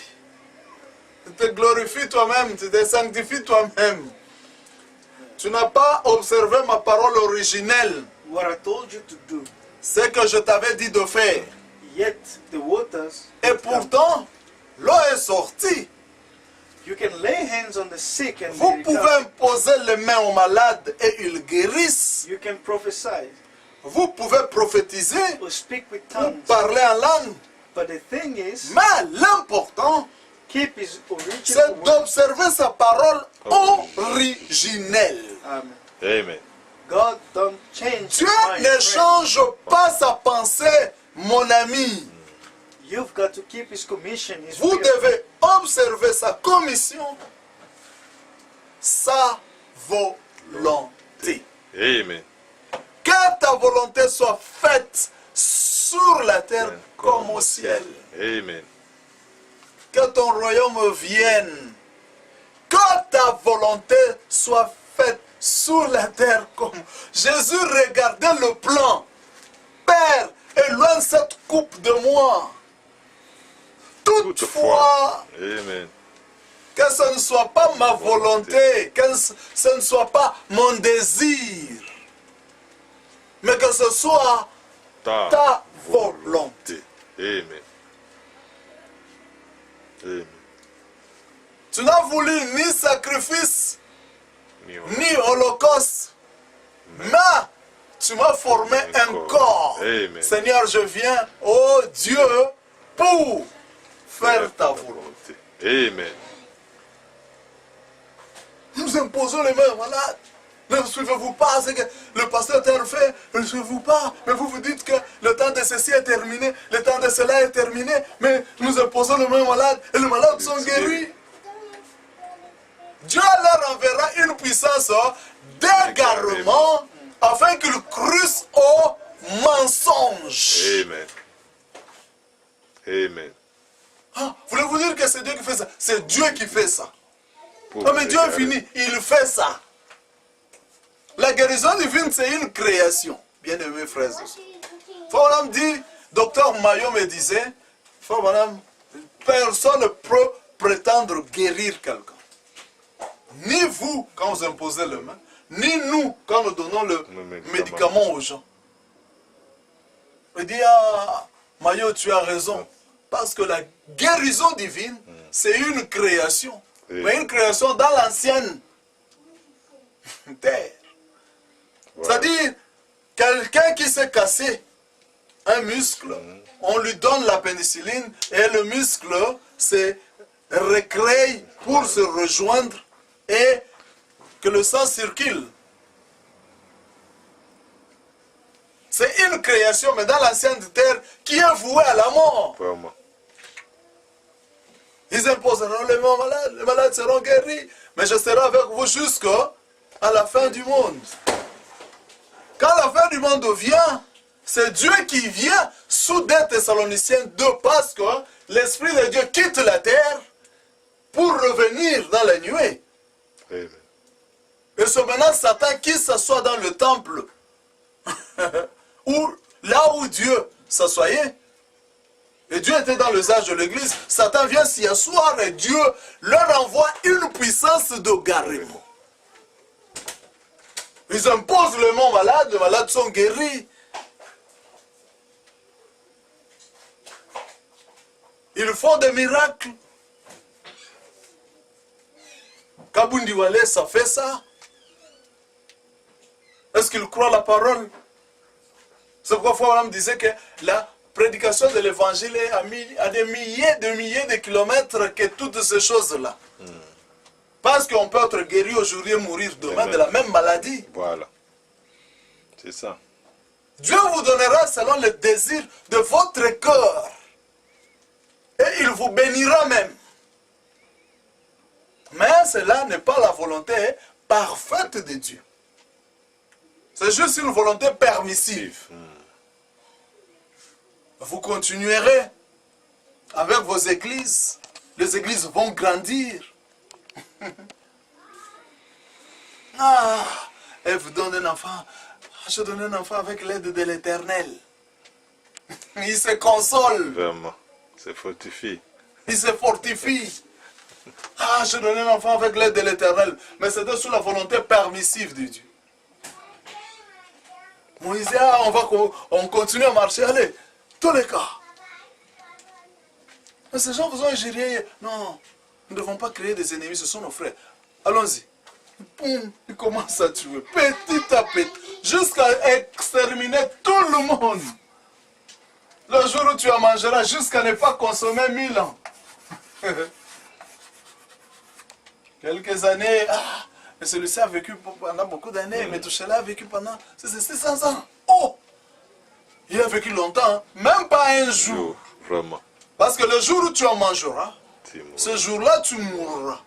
Tu te glorifies toi-même, tu te sanctifies toi-même. Tu n'as pas observé ma parole originelle. What I told you to do. Ce que je t'avais dit de faire. Yet the waters. Et pourtant, l'eau est sortie. You can lay hands on the sick and Vous they pouvez recover. imposer les mains aux malades et ils guérissent. You can prophesy Vous pouvez prophétiser or speak with ou tongues. parler en langue. But the thing is, Mais l'important, keep his original c'est will. d'observer sa parole originelle. Amen. Amen. God don't change Dieu his mind, ne friend. change pas sa pensée, mon ami. You've got to keep his commission, his Vous will. devez observer sa commission, sa volonté. Amen. Que ta volonté soit faite sur la terre comme au ciel. Amen. Que ton royaume vienne. Que ta volonté soit faite sur la terre comme... Jésus regardait le plan. Père, éloigne cette coupe de moi. Toutefois, Amen. que ce ne soit pas ma volonté, que ce ne soit pas mon désir, mais que ce soit ta volonté. Amen. Amen. Tu n'as voulu ni sacrifice, Ni ni holocauste, mais tu m'as formé un corps. Amen. Seigneur, je viens, oh Dieu, pour faire ta volonté. Amen. Nous imposons les mains malades. Ne suivez-vous pas ce que le pasteur t'a fait, ne suivez-vous pas. Mais vous vous dites que le temps de ceci est terminé, le temps de cela est terminé, mais nous imposons les mains malades et les malades sont guéris. Dieu leur enverra une puissance d'égarement afin qu'ils cruissent au mensonge. Amen. Amen. Ah, voulez-vous dire que c'est Dieu qui fait ça? C'est Dieu qui fait ça. Pour Non mais Dieu est égarer. fini, il fait ça. La guérison divine, c'est une création. Bien-aimés frères et sœurs. Frère Madame dit, docteur Maillot me disait, frère Madame, personne ne peut prétendre guérir quelqu'un. Ni vous, quand vous imposez les mains, ni nous, quand nous donnons le médicament aux gens. Il dit, ah, Maillot, tu as raison. Parce que la guérison divine, c'est une création. Mais une création dans l'ancienne terre. Voilà. C'est-à-dire, quelqu'un qui s'est cassé un muscle, on lui donne la pénicilline et le muscle se recrée pour se rejoindre et que le sang circule. C'est une création, mais dans l'ancienne terre, qui est vouée à la mort. Vraiment. Ils imposeront les malades seront guéris, mais je serai avec vous jusqu'à la fin du monde. Quand la fin du monde vient, c'est Dieu qui vient sous 2 Thessaloniciens 2, parce que l'Esprit de Dieu quitte la terre pour revenir dans la nuée. Amen. Et c'est maintenant Satan qui s'assoit dans le temple, là où Dieu s'assoyait. Et Dieu était dans l'usage de l'église. Satan vient s'y asseoir et Dieu leur envoie une puissance de garement. Ils imposent le mot malade, les malades sont guéris. Ils font des miracles. Kabundi Wale, ça fait ça. Est-ce qu'ils croient la parole? C'est pourquoi Frère me disait que la prédication de l'évangile est à des milliers de kilomètres que toutes ces choses-là. Parce qu'on peut être guéri aujourd'hui et mourir demain de la même maladie. Voilà. C'est ça. Dieu vous donnera selon le désir de votre cœur. Et il vous bénira même. Mais cela n'est pas la volonté parfaite de Dieu. C'est juste une volonté permissive. Vous continuerez avec vos églises. Les églises vont grandir. Et vous donnez un enfant. Je donne un enfant avec l'aide de l'Éternel. Il se console. Vraiment. C'est fortifié. Il se fortifie. Je donne un enfant avec l'aide de l'Éternel. Mais c'était sous la volonté permissive de Dieu. Moïse, on continue à marcher. Allez, tous les cas. Mais ces gens vous ont injurié. Non, nous ne devons pas créer des ennemis, ce sont nos frères. Allons-y. Boum, il commence à tuer, petit à petit, jusqu'à exterminer tout le monde. Le jour où tu en mangeras, jusqu'à ne pas consommer 1000 ans. Quelques années, mais celui-ci a vécu pendant beaucoup d'années, mais Touchéla a vécu pendant 600 ans. Oh! Il a vécu longtemps, hein? Même pas un jour. Vraiment. Parce que le jour où tu en mangeras, ce jour-là, tu mourras.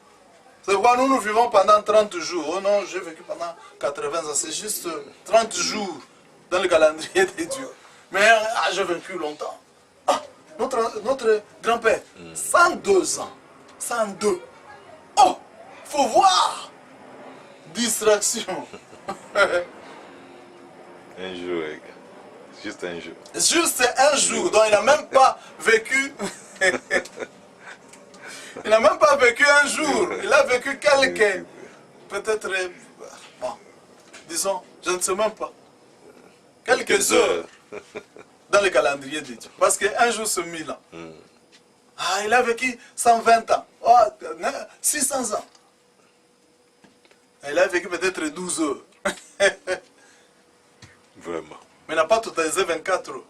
C'est pourquoi nous vivons pendant 30 jours. Oh non, j'ai vécu pendant 80 ans. C'est juste 30 jours dans le calendrier de Dieu. Mais j'ai vécu longtemps. Notre grand-père, 102 ans. 102. Oh, faut voir. Distraction. Un jour, les gars. Juste un jour. Juste un jour. Donc il n'a même pas vécu. Il n'a même pas vécu un jour. Il a vécu quelques. Peut-être. Bon, disons, je ne sais même pas. Quelques heures dans le calendrier de Dieu. Parce qu'un jour, c'est 1000 ans. Il a vécu 120 ans. 600 ans. Il a vécu peut-être 12 heures. Vraiment. Mais il n'a pas totalisé 24 heures.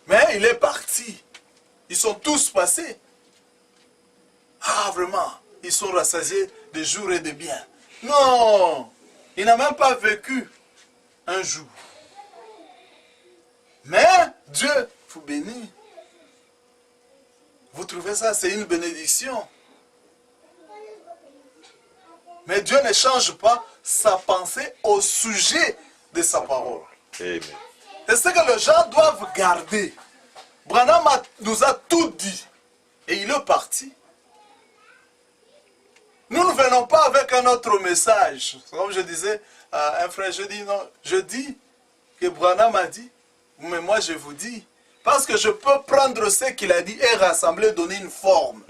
Mais il est parti. Ils sont tous passés. Vraiment, ils sont rassasiés de jours et de biens. Non, il n'a même pas vécu un jour. Mais Dieu vous bénit. Vous trouvez ça, c'est une bénédiction. Mais Dieu ne change pas sa pensée au sujet de sa parole. Amen. C'est ce que les gens doivent garder. Branham nous a tout dit. Et il est parti. Nous ne venons pas avec un autre message. Comme je disais à un frère, je dis que Branham a dit, mais moi je vous dis, parce que je peux prendre ce qu'il a dit et rassembler, donner une forme.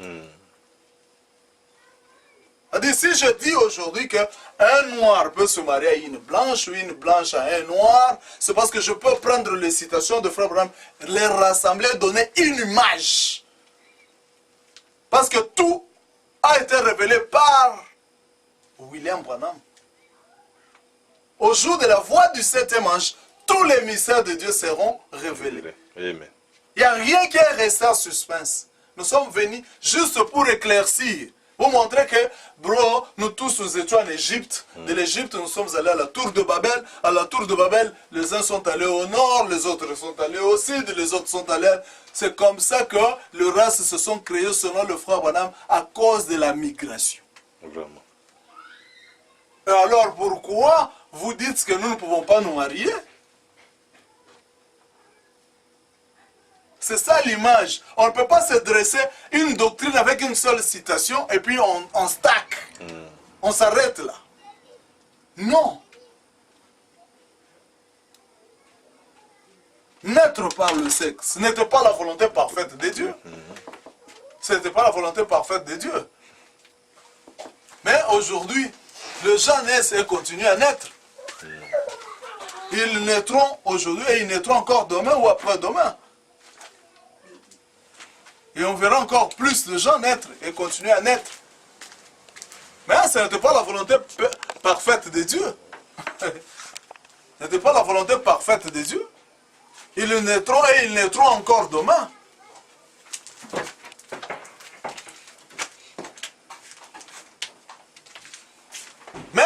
Si je dis aujourd'hui qu'un noir peut se marier à une blanche ou une blanche à un noir, c'est parce que je peux prendre les citations de Frère Branham, les rassembler, donner une image. Parce que tout a été révélé par William Branham. Au jour de la voix du 7e ange, tous les mystères de Dieu seront révélés. Amen. Il n'y a rien qui est resté en suspense. Nous sommes venus juste pour éclaircir. Vous montrer que, bro, nous tous nous étions en Égypte. De l'Égypte, nous sommes allés à la tour de Babel. À la tour de Babel, les uns sont allés au nord, les autres sont allés au sud, les autres sont allés... C'est comme ça que les races se sont créées selon le frère Branham à cause de la migration. Vraiment. Et alors pourquoi vous dites que nous ne pouvons pas nous marier? C'est ça l'image. On ne peut pas se dresser une doctrine avec une seule citation et puis on stack. On s'arrête là. Non. Naître par le sexe, ce n'était pas la volonté parfaite de Dieu. Ce n'était pas la volonté parfaite de Dieu. Mais aujourd'hui, les gens naissent et continuent à naître. Ils naîtront aujourd'hui et ils naîtront encore demain ou après-demain. Et on verra encore plus de gens naître et continuer à naître. Mais ce n'était pas la volonté parfaite de Dieu. Ce n'était pas la volonté parfaite de Dieu. Ils naîtront et ils naîtront encore demain. Mais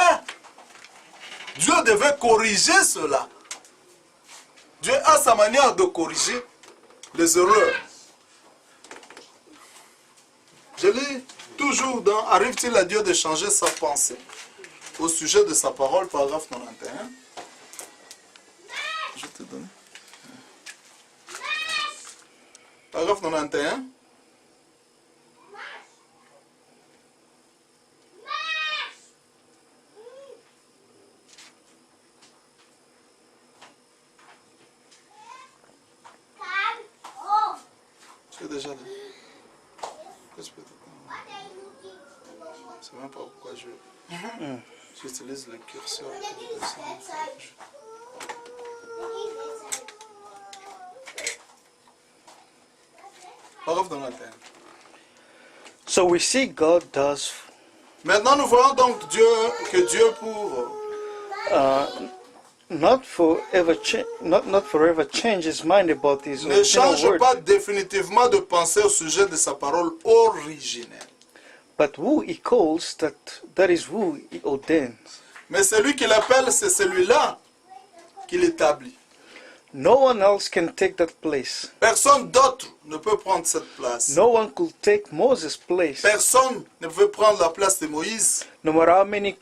Dieu devait corriger cela. Dieu a sa manière de corriger les erreurs. Je lis toujours dans Arrive-t-il à Dieu de changer sa pensée au sujet de sa parole, paragraphe 91. Je te donne. Paragraphe 91. Tu es déjà là. Je peux te... Je ne sais même pas pourquoi j'utilise le curseur. Paragraphe 91. So we see God does Maintenant, nous voyons donc que Dieu pour... not forever change his mind about his ne original change word, pas définitivement de pensée au sujet de sa parole originelle. but who he calls, that is who he ordains. Mais celui qui l'appelle, c'est celui-là qui l'établit. No one else can take that place. Personne d'autre ne peut prendre cette place. No one could take Moses' place. Personne ne peut prendre la place de Moïse. No matter how many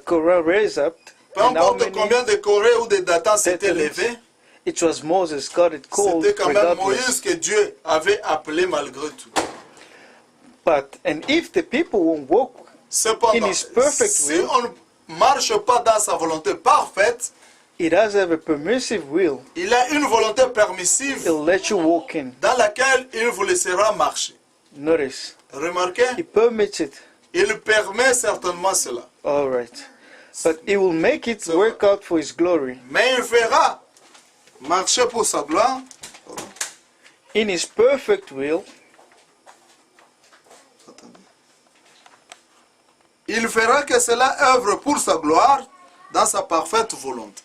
Korah raised up, Peu and how importe many, combien de Corées ou de Datans s'étaient Datans, levés, it was Moses God had called c'était quand même Moïse regardless. que Dieu avait appelé malgré tout. And if the people won't walk Cependant, in his perfect si will, on ne marche pas dans sa volonté parfaite, it does have a permissive will. il a une volonté permissive He'll let you walk in. dans laquelle il vous laissera marcher. Notice, Remarquez, he permits it. il permet certainement cela. All right. But he will make it work out for his glory. Mais il fera marcher pour sa gloire. In his perfect will, Il fera que cela œuvre pour sa gloire dans sa parfaite volonté.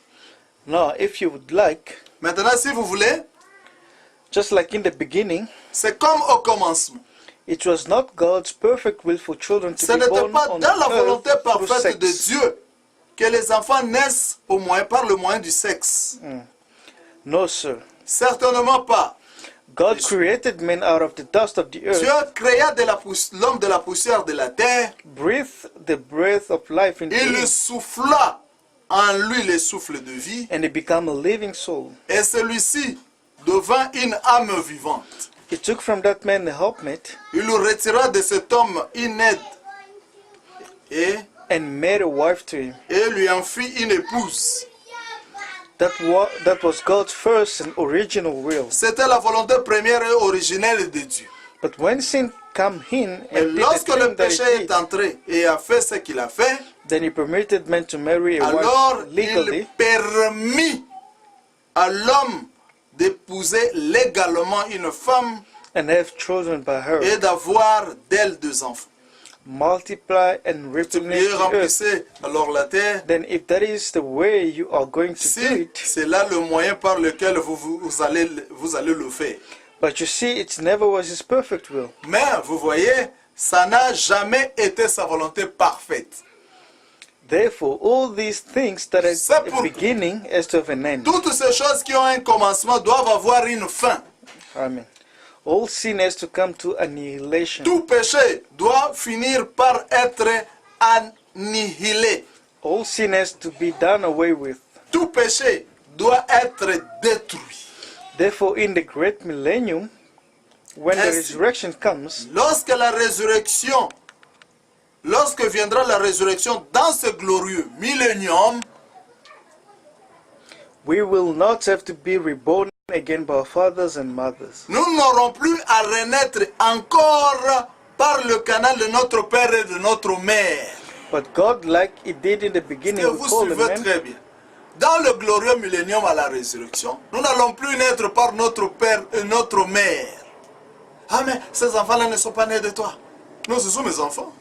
now if you would like, Maintenant, si vous voulez, just like in the beginning, c'est comme au commencement. it was not God's perfect will for children to Ce be n'était born pas on dans la volonté earth through parfaite de sex. Dieu que les enfants naissent par le moyen du sexe. No, sir. Certainement pas. God created men out of the dust of the earth, Dieu créa l'homme de la poussière de la terre. breathed the breath of life into Il him, souffla en lui le souffle de vie. and he became a living soul. Et celui-ci devint une âme vivante. He took from that man the helpmate Il retira de cet homme une aide et and made a wife to him. lui en fit une épouse. That was God's first and original will. C'était la volonté première et originelle de Dieu. But when sin came in Et and did the lorsque le thing that péché it est did, entré et a fait ce qu'il a fait, then he permitted men to marry a alors wife legally, il permit à l'homme d'épouser légalement une femme and have children by her. et d'avoir d'elle deux enfants. multiply and Multipliez, replenish the earth, remplissez alors la terre. then if that is the way you are going to do Si it, c'est là le moyen par lequel vous allez le faire. but you see, it never was his perfect will. Mais vous voyez, ça n'a jamais été sa volonté parfaite. Therefore, all these things that at C'est the pour- beginning has to have an end. Toutes ces choses qui ont un commencement doivent avoir une fin. Amen. All sin has to come to annihilation. Tout péché doit finir par être annihilé. All sin has to be done away with. Tout péché doit être détruit. Therefore, in the great millennium, when the Ainsi. resurrection comes, Lorsque viendra la résurrection dans ce glorieux millénium, we will not have to be reborn again by our fathers and mothers. nous n'aurons plus à renaître encore par le canal de notre père et de notre mère. But God, like He did in the Et beginning, we vous call the suivez man, très bien. Dans le glorieux millénium à la résurrection, nous n'allons plus naître par notre père et notre mère. Ah mais ces enfants-là ne sont pas nés de toi. Non, ce sont mes enfants.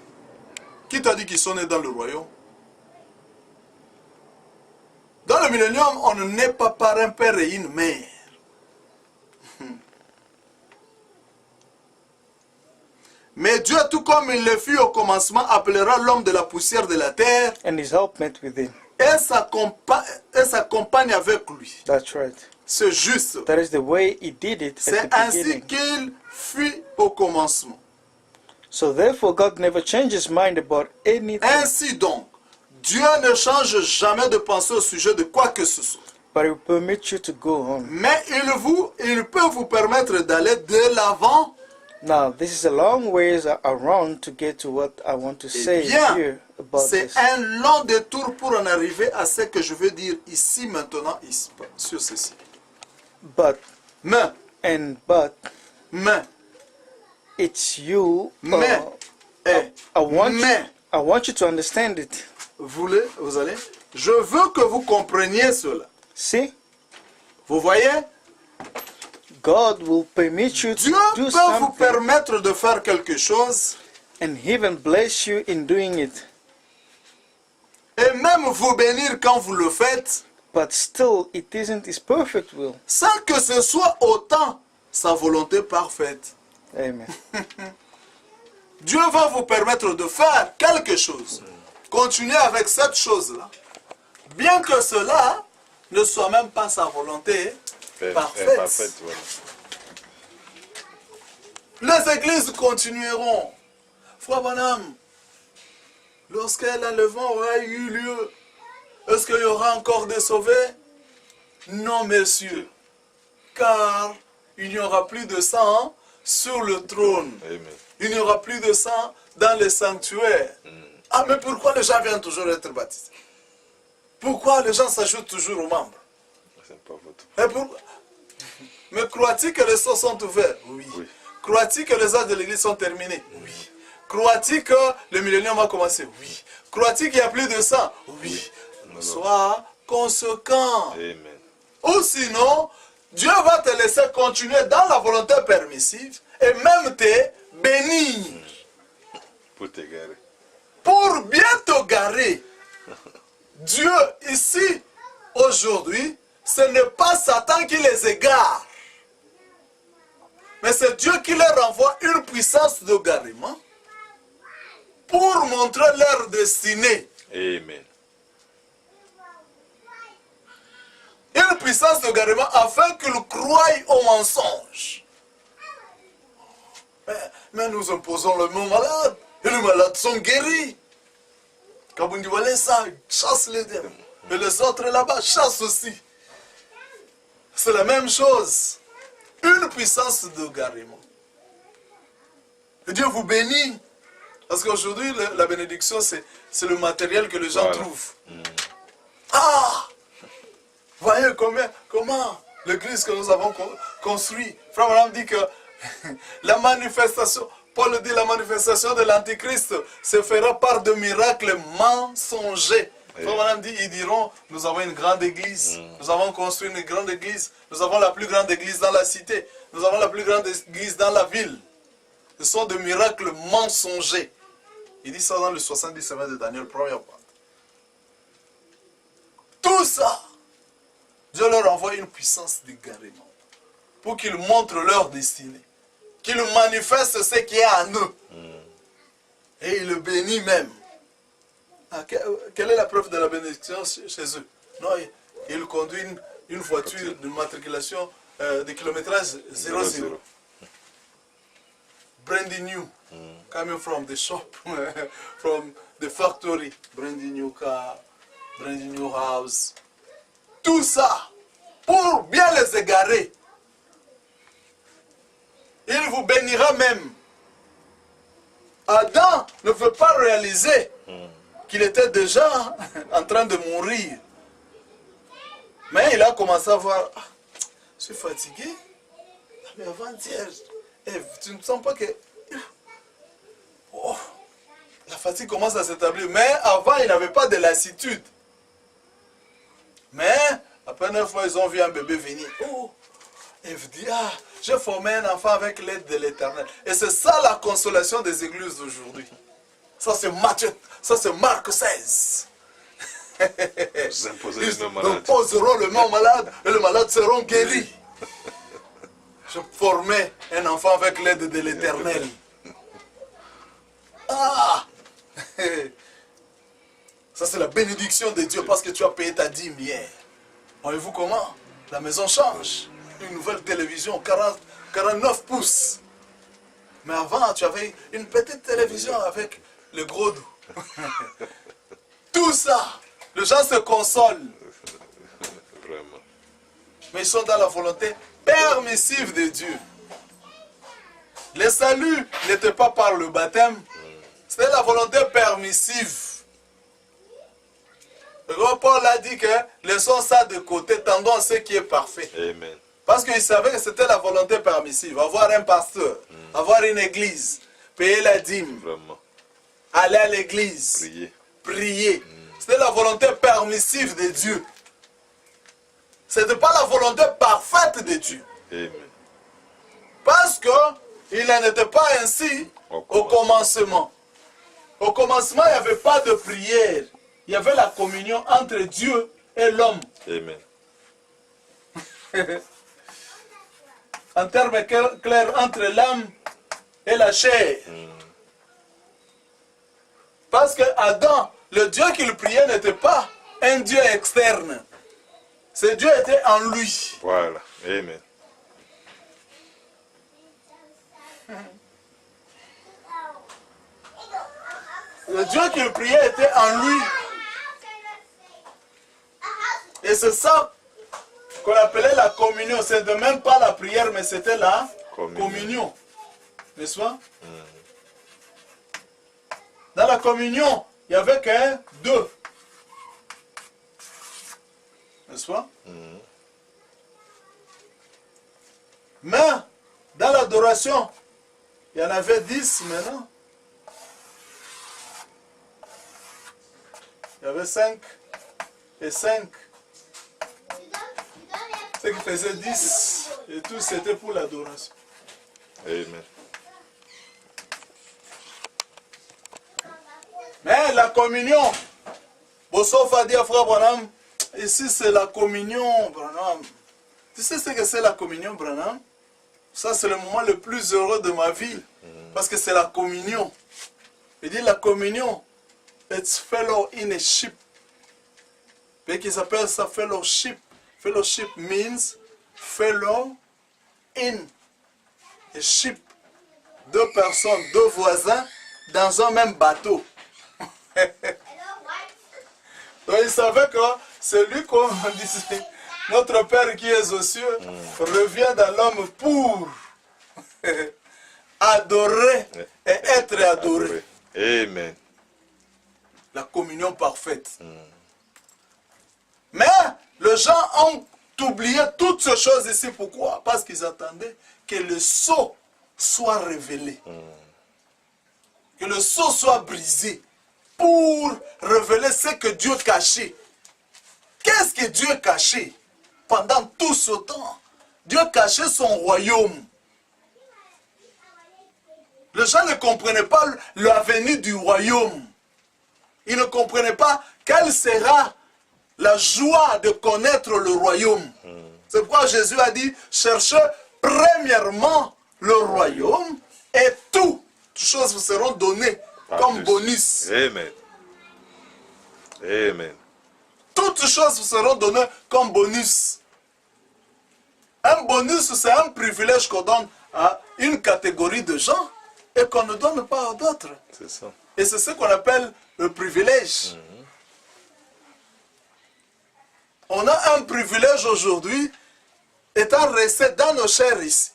Qui t'a dit qu'ils sont nés dans le royaume? Dans le millénium, on ne naît pas par un père et une mère. Mais Dieu, tout comme il le fut au commencement, appellera l'homme de la poussière de la terre and His helpmate within. et s'accompagne avec lui. That's right. C'est juste. That is the way He did it at C'est the ainsi beginning. qu'il fut au commencement. So therefore, God never changes His mind about anything, Ainsi donc, Dieu ne change jamais de pensée au sujet de quoi que ce soit. but He will permit you to go on. Mais il peut vous permettre d'aller de l'avant. Now, this is a long ways around to get to what I want to say bien, here about C'est this. un long détour pour en arriver à ce que je veux dire ici, maintenant, ici, sur ceci. But, Mais, it's you. mais, I want mais, you to understand it. vous allez, je veux que vous compreniez cela. See, Vous voyez? God will permit you Dieu to do peut vous something permettre de faire quelque chose and even bless you in doing it. et même vous bénir quand vous le faites, But still, it isn't His perfect will. sans que ce soit autant sa volonté parfaite. Amen. Dieu va vous permettre de faire quelque chose. Continuez avec cette chose-là. Bien que cela ne soit même pas sa volonté parfaite. Parfaite, voilà. Les églises continueront. Frère Branham, lorsque l'enlèvement aura eu lieu, est-ce qu'il y aura encore des sauvés? Non, messieurs. Car il n'y aura plus de sang sur le trône. Amen. Il n'y aura plus de sang dans les sanctuaires. Ah, mais pourquoi les gens viennent toujours être baptisés? Pourquoi les gens s'ajoutent toujours aux membres? C'est pas votre. Et pourquoi? Mais crois-tu que les sceaux sont ouverts? Oui. Oui. Crois-tu que les âges de l'église sont terminés? Oui. Crois-tu que le millénium va commencer? Oui. Crois-tu qu'il n'y a plus de sang? Oui. Non. Sois conséquent. Amen. Ou sinon, Dieu va te laisser continuer dans la volonté permissive et même te bénir. Pour t'égarer. Pour bien te garer. Dieu, ici, aujourd'hui, ce n'est pas Satan qui les égare. Mais c'est Dieu qui leur envoie une puissance de garement pour montrer leur destinée. Amen. Une puissance de garement afin qu'ils croient au mensonge. Mais nous imposons le mot malade et les malades sont guéris. Quand vous dites, voilà ça, chasse les démons. Et les autres là-bas chassent aussi. C'est la même chose. Une puissance de garement. Et Dieu vous bénit. Parce qu'aujourd'hui, la bénédiction, c'est le matériel que les gens Voilà. trouvent. Ah! Voyez comment l'église que nous avons construite. Frère Branham dit que la manifestation, Paul dit la manifestation de l'Antichrist se fera par de miracles mensongers. Frère Branham dit, ils diront, nous avons une grande église, nous avons construit une grande église, nous avons la plus grande église dans la cité, nous avons la plus grande église dans la ville. Ce sont des miracles mensongers. Il dit ça dans le 70 semaines de Daniel, première part. Tout ça, Dieu leur envoie une puissance d'égarement pour qu'ils montrent leur destinée, qu'ils manifestent ce qui est en eux. Et il le bénit même. Ah, quelle est la preuve de la bénédiction chez eux? Non, il conduit une voiture de matriculation de kilométrage 00. Brand new, coming from the shop, from the factory. Brand new car, brand new house. Tout ça pour bien les égarer. Il vous bénira même. Adam ne veut pas réaliser qu'il était déjà en train de mourir. Mais il a commencé à voir, ah, je suis fatigué. Mais avant-hier, tu ne sens pas que... Oh, la fatigue commence à s'établir. Mais avant, il n'avait pas de lassitude. Mais, après 9 mois, ils ont vu un bébé venir. Oh, et vous dit, ah, j'ai formé un enfant avec l'aide de l'Éternel. Et c'est ça la consolation des églises d'aujourd'hui. Ça c'est Matthieu, ça c'est Marc 16. Vous imposez Ils les mêmes malades. imposeront le nom malade et les malades seront guéris. Je formais un enfant avec l'aide de l'Éternel. Ah! Ça c'est la bénédiction de Dieu parce que tu as payé ta dîme hier. Voyez-vous comment? La maison change. Une nouvelle télévision 49 pouces. Mais avant, tu avais une petite télévision avec le gros dos. Tout ça, les gens se consolent. Vraiment. Mais ils sont dans la volonté permissive de Dieu. Le salut n'était pas par le baptême, c'était la volonté permissive. Le grand Paul a dit que laissons ça de côté, tendons à ce qui est parfait. Amen. Parce qu'il savait que c'était la volonté permissive. Avoir un pasteur, avoir une église, payer la dîme, Vraiment. aller à l'église, Priez. prier. C'était la volonté permissive de Dieu. Ce n'était pas la volonté parfaite de Dieu. Amen. Parce qu'il n'en était pas ainsi au commencement. Au commencement, il n'y avait pas de prière. Il y avait la communion entre Dieu et l'homme. Amen. En termes clairs, entre l'âme et la chair. Parce que Adam, le Dieu qu'il priait n'était pas un Dieu externe. Ce Dieu était en lui. Voilà. Amen. Le Dieu qu'il priait était en lui. Et c'est ça qu'on appelait la communion. Ce n'était même pas la prière, mais c'était la communion. N'est-ce pas? Dans la communion, il n'y avait que deux. N'est-ce pas? Mais, dans l'adoration, il y en avait 10 maintenant. Il y avait 5 et 5. Ce qui faisait 10. Et tout, c'était pour l'adoration. Amen. Mais la communion, Bossof a dit à Frère Branham, ici c'est la communion, Branham. Tu sais ce que c'est la communion, Branham? Ça c'est le moment le plus heureux de ma vie. Parce que c'est la communion. Il dit la communion, it's fellow in a ship. Et qui s'appelle ça fellowship. Fellowship means fellow in a ship. Deux personnes, deux voisins dans un même bateau. Donc il savait que celui qu'on disait, notre Père qui est aux cieux, revient dans l'homme pour adorer et être adoré. Amen. La communion parfaite. Mais les gens ont oublié toutes ces choses ici. Pourquoi? Parce qu'ils attendaient que le sceau soit révélé. Que le sceau soit brisé. Pour révéler ce que Dieu cachait. Qu'est-ce que Dieu cachait pendant tout ce temps? Dieu cachait son royaume. Les gens ne comprenaient pas la venue du royaume. Ils ne comprenaient pas quelle sera la joie de connaître le royaume. C'est pourquoi Jésus a dit, cherchez premièrement le royaume et toutes choses vous seront données comme bonus. Amen. Amen. Toutes choses vous seront données comme bonus. Un bonus, c'est un privilège qu'on donne à une catégorie de gens et qu'on ne donne pas à d'autres. C'est ça. Et c'est ce qu'on appelle le privilège. On a un privilège aujourd'hui, étant resté dans nos chairs ici,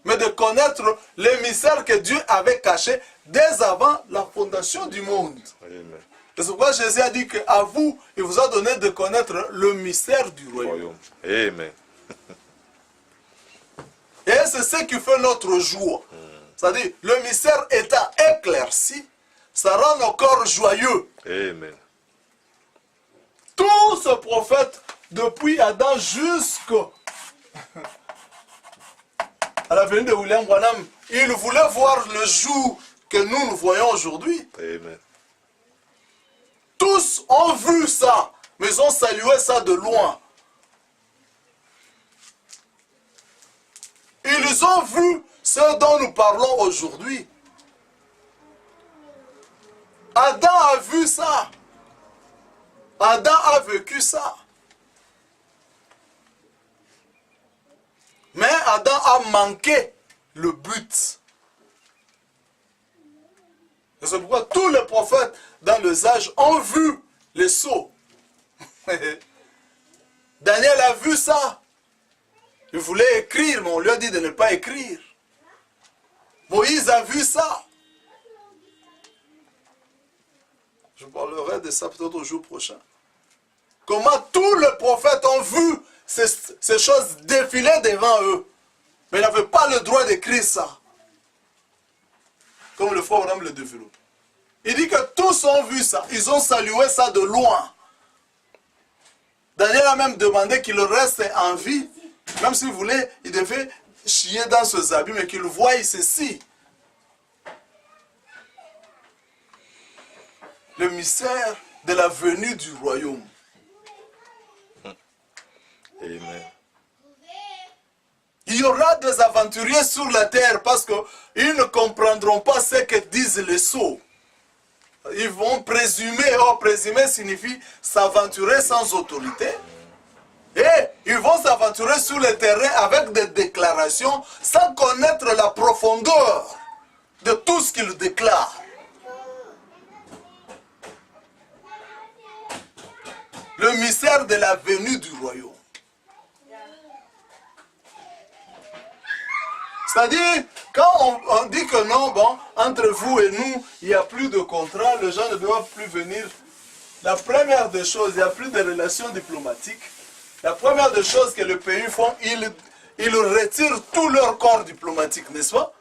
mais de connaître les mystères que Dieu avait cachés dès avant la fondation du monde. Amen. C'est pourquoi Jésus a dit qu'à vous, il vous a donné de connaître le mystère du royaume. Amen. Et c'est ce qui fait notre joie. C'est-à-dire, le mystère étant éclairci, ça rend nos corps joyeux. Amen. Tous ces prophètes, depuis Adam jusqu'à la venue de William Branham, ils voulaient voir le jour que nous voyons aujourd'hui. Amen. Tous ont vu ça, mais ils ont salué ça de loin. Ils ont vu ce dont nous parlons aujourd'hui. Adam a vu ça. Adam a vécu ça. Mais Adam a manqué le but. Et c'est pourquoi tous les prophètes dans les âges ont vu les sceaux. Daniel a vu ça. Il voulait écrire, mais on lui a dit de ne pas écrire. Moïse a vu ça. Je parlerai de ça peut-être au jour prochain. Comment tous les prophètes ont vu ces choses défiler devant eux. Mais ils n'avaient pas le droit d'écrire ça. Comme le frère Branham le développe. Il dit que tous ont vu ça. Ils ont salué ça de loin. Daniel a même demandé qu'il reste en vie. Même s'il voulait, il devait chier dans ses habits, mais qu'il voie ceci. Le mystère de la venue du royaume. Amen. Il y aura des aventuriers sur la terre parce qu'ils ne comprendront pas ce que disent les sots. Ils vont présumer. Or, présumer signifie s'aventurer sans autorité. Et ils vont s'aventurer sur le terrain avec des déclarations sans connaître la profondeur de tout ce qu'ils déclarent. Le mystère de la venue du royaume. C'est-à-dire, quand on dit que non, bon, entre vous et nous, il n'y a plus de contrat, les gens ne doivent plus venir. La première des choses, il n'y a plus de relations diplomatiques. La première des choses que les pays font, ils retirent tout leur corps diplomatique, n'est-ce pas?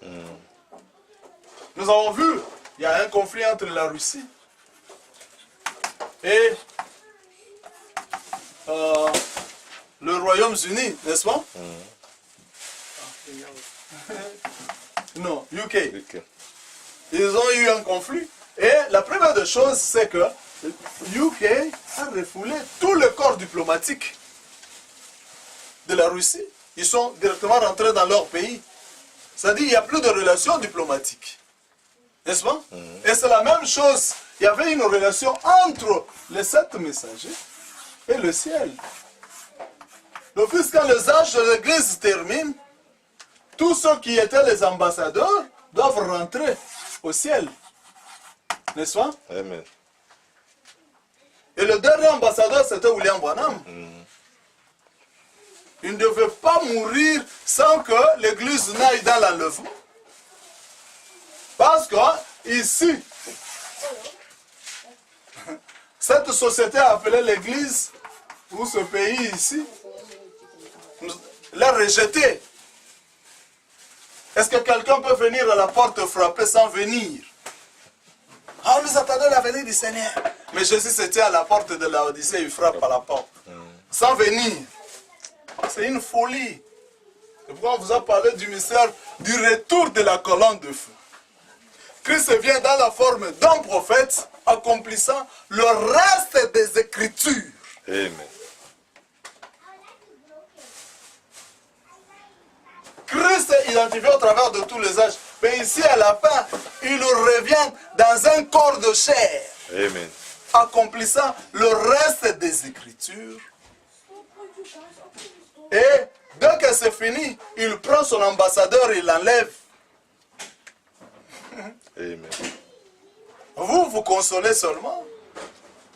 Nous avons vu, il y a un conflit entre la Russie et le Royaume-Uni, n'est-ce pas? Non, UK. Ils ont eu un conflit. Et la première des choses, c'est que UK a refoulé tout le corps diplomatique de la Russie. Ils sont directement rentrés dans leur pays. C'est-à-dire qu'il n'y a plus de relations diplomatiques. N'est-ce pas? Et c'est la même chose. Il y avait une relation entre les 7 messagers et le ciel. Donc, quand les âges de l'Église se terminent, tous ceux qui étaient les ambassadeurs doivent rentrer au ciel. N'est-ce pas? Amen. Et le dernier ambassadeur, c'était William Branham. Il ne devait pas mourir sans que l'Église n'aille dans l'enlèvement. Parce que ici, cette société appelée l'Église, ou ce pays ici, l'a rejeté. Est-ce que quelqu'un peut venir à la porte frapper sans venir? Ah, nous attendons la venue du Seigneur. Mais Jésus se tient à la porte de la Odyssée, il frappe à la porte. Sans venir. C'est une folie. C'est pourquoi on vous a parlé du mystère du retour de la colonne de feu. Christ vient dans la forme d'un prophète, accomplissant le reste des Écritures. Amen. Christ est identifié au travers de tous les âges. Mais ici, à la fin, il revient dans un corps de chair, Amen. accomplissant le reste des Écritures. Et dès que c'est fini, il prend son ambassadeur et l'enlève. Amen. Vous consolez seulement.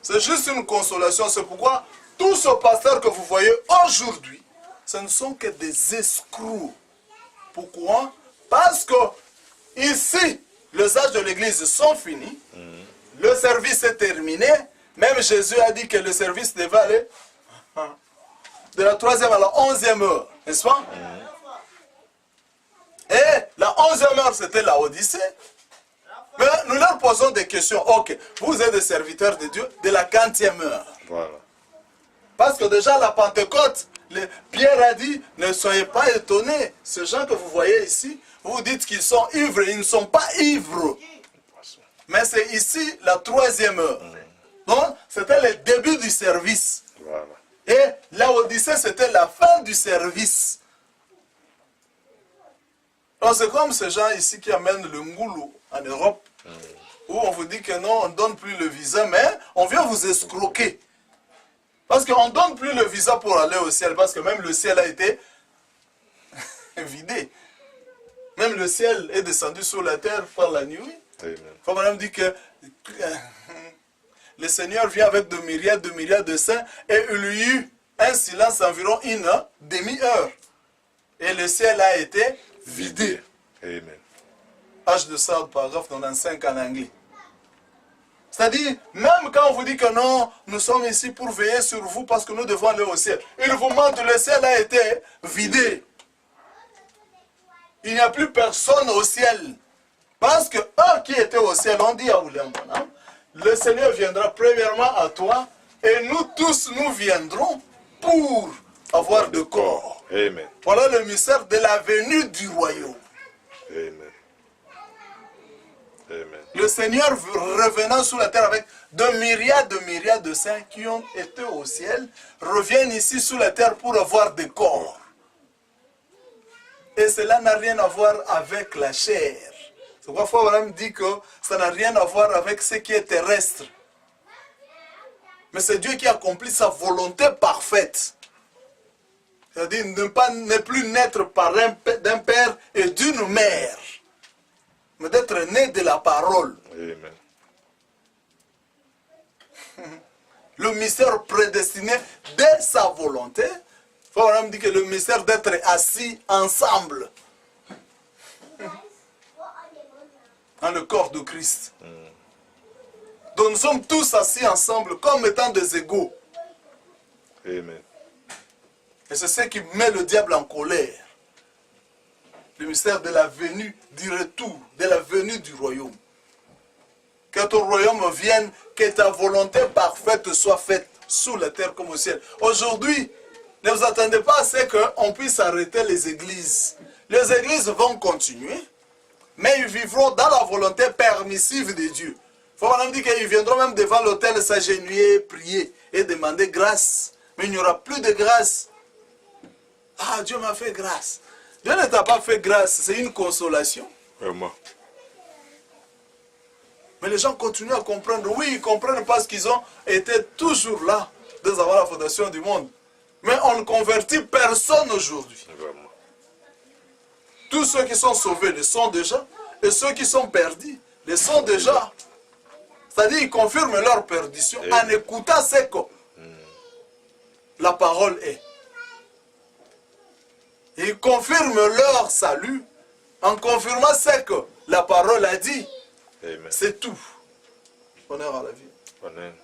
C'est juste une consolation. C'est pourquoi tous ces pasteurs que vous voyez aujourd'hui, ce ne sont que des escrocs. Pourquoi? Parce que ici, les âges de l'église sont finis. Le service est terminé. Même Jésus a dit que le service devait aller de la 3e à la 11e heure. N'est-ce pas? Et la 11e heure, c'était la Odyssée. Mais nous leur posons des questions. Ok, vous êtes des serviteurs de Dieu de la 40e heure. Voilà. Parce que déjà la Pentecôte, Pierre a dit, ne soyez pas étonnés. Ces gens que vous voyez ici, vous dites qu'ils sont ivres. Ils ne sont pas ivres. Mais c'est ici la 3e heure. Donc, c'était le début du service. Voilà. Et la Odyssée, c'était la fin du service. Donc, c'est comme ces gens ici qui amènent le ngoulou en Europe, où on vous dit que non, on ne donne plus le visa, mais on vient vous escroquer. Parce qu'on ne donne plus le visa pour aller au ciel, parce que même le ciel a été vidé. Même le ciel est descendu sur la terre par la nuit. Amen. Il faut même dire que le Seigneur vient avec de myriades de saints et il y eut un silence environ une demi-heure. Et le ciel a été vidé. Amen. H de Sard, paragraphe 95 en anglais. C'est-à-dire, même quand on vous dit que non, nous sommes ici pour veiller sur vous parce que nous devons aller au ciel. Il vous montre le ciel a été vidé. Il n'y a plus personne au ciel. Parce que eux qui étaient au ciel, on dit à William Branham, le Seigneur viendra premièrement à toi et nous tous nous viendrons pour avoir de corps. Amen. Voilà le mystère de la venue du royaume. Amen. Amen. Le Seigneur revenant sur la terre avec de myriades de saints qui ont été au ciel, reviennent ici sur la terre pour avoir des corps. Et cela n'a rien à voir avec la chair. C'est pourquoi Abraham dit que ça n'a rien à voir avec ce qui est terrestre. Mais c'est Dieu qui accomplit sa volonté parfaite. C'est-à-dire ne plus naître par d'un père et d'une mère, mais d'être né de la parole. Amen. Le mystère prédestiné de sa volonté. Abraham dit que le mystère d'être assis ensemble dans le corps de Christ. Donc nous sommes tous assis ensemble comme étant des égaux. Amen. Et c'est ce qui met le diable en colère. Le mystère de la venue, du retour, de la venue du royaume. Que ton royaume vienne, que ta volonté parfaite soit faite sous la terre comme au ciel. Aujourd'hui, ne vous attendez pas à ce qu'on puisse arrêter les églises. Les églises vont continuer, mais ils vivront dans la volonté permissive de Dieu. Il faut même dire qu'ils viendront même devant l'autel s'agenouiller, prier et demander grâce. Mais il n'y aura plus de grâce. Ah, Dieu m'a fait grâce. Dieu ne t'a pas fait grâce, c'est une consolation. Vraiment. Mais les gens continuent à comprendre. Oui, ils comprennent parce qu'ils ont été toujours là, dès avant la fondation du monde. Mais on ne convertit personne aujourd'hui. Vraiment. Tous ceux qui sont sauvés le sont déjà, et ceux qui sont perdus le sont déjà. C'est-à-dire qu'ils confirment leur perdition en écoutant ce que la parole est. Ils confirment leur salut en confirmant ce que la parole a dit. Amen. C'est tout. Honneur à la vie. Amen.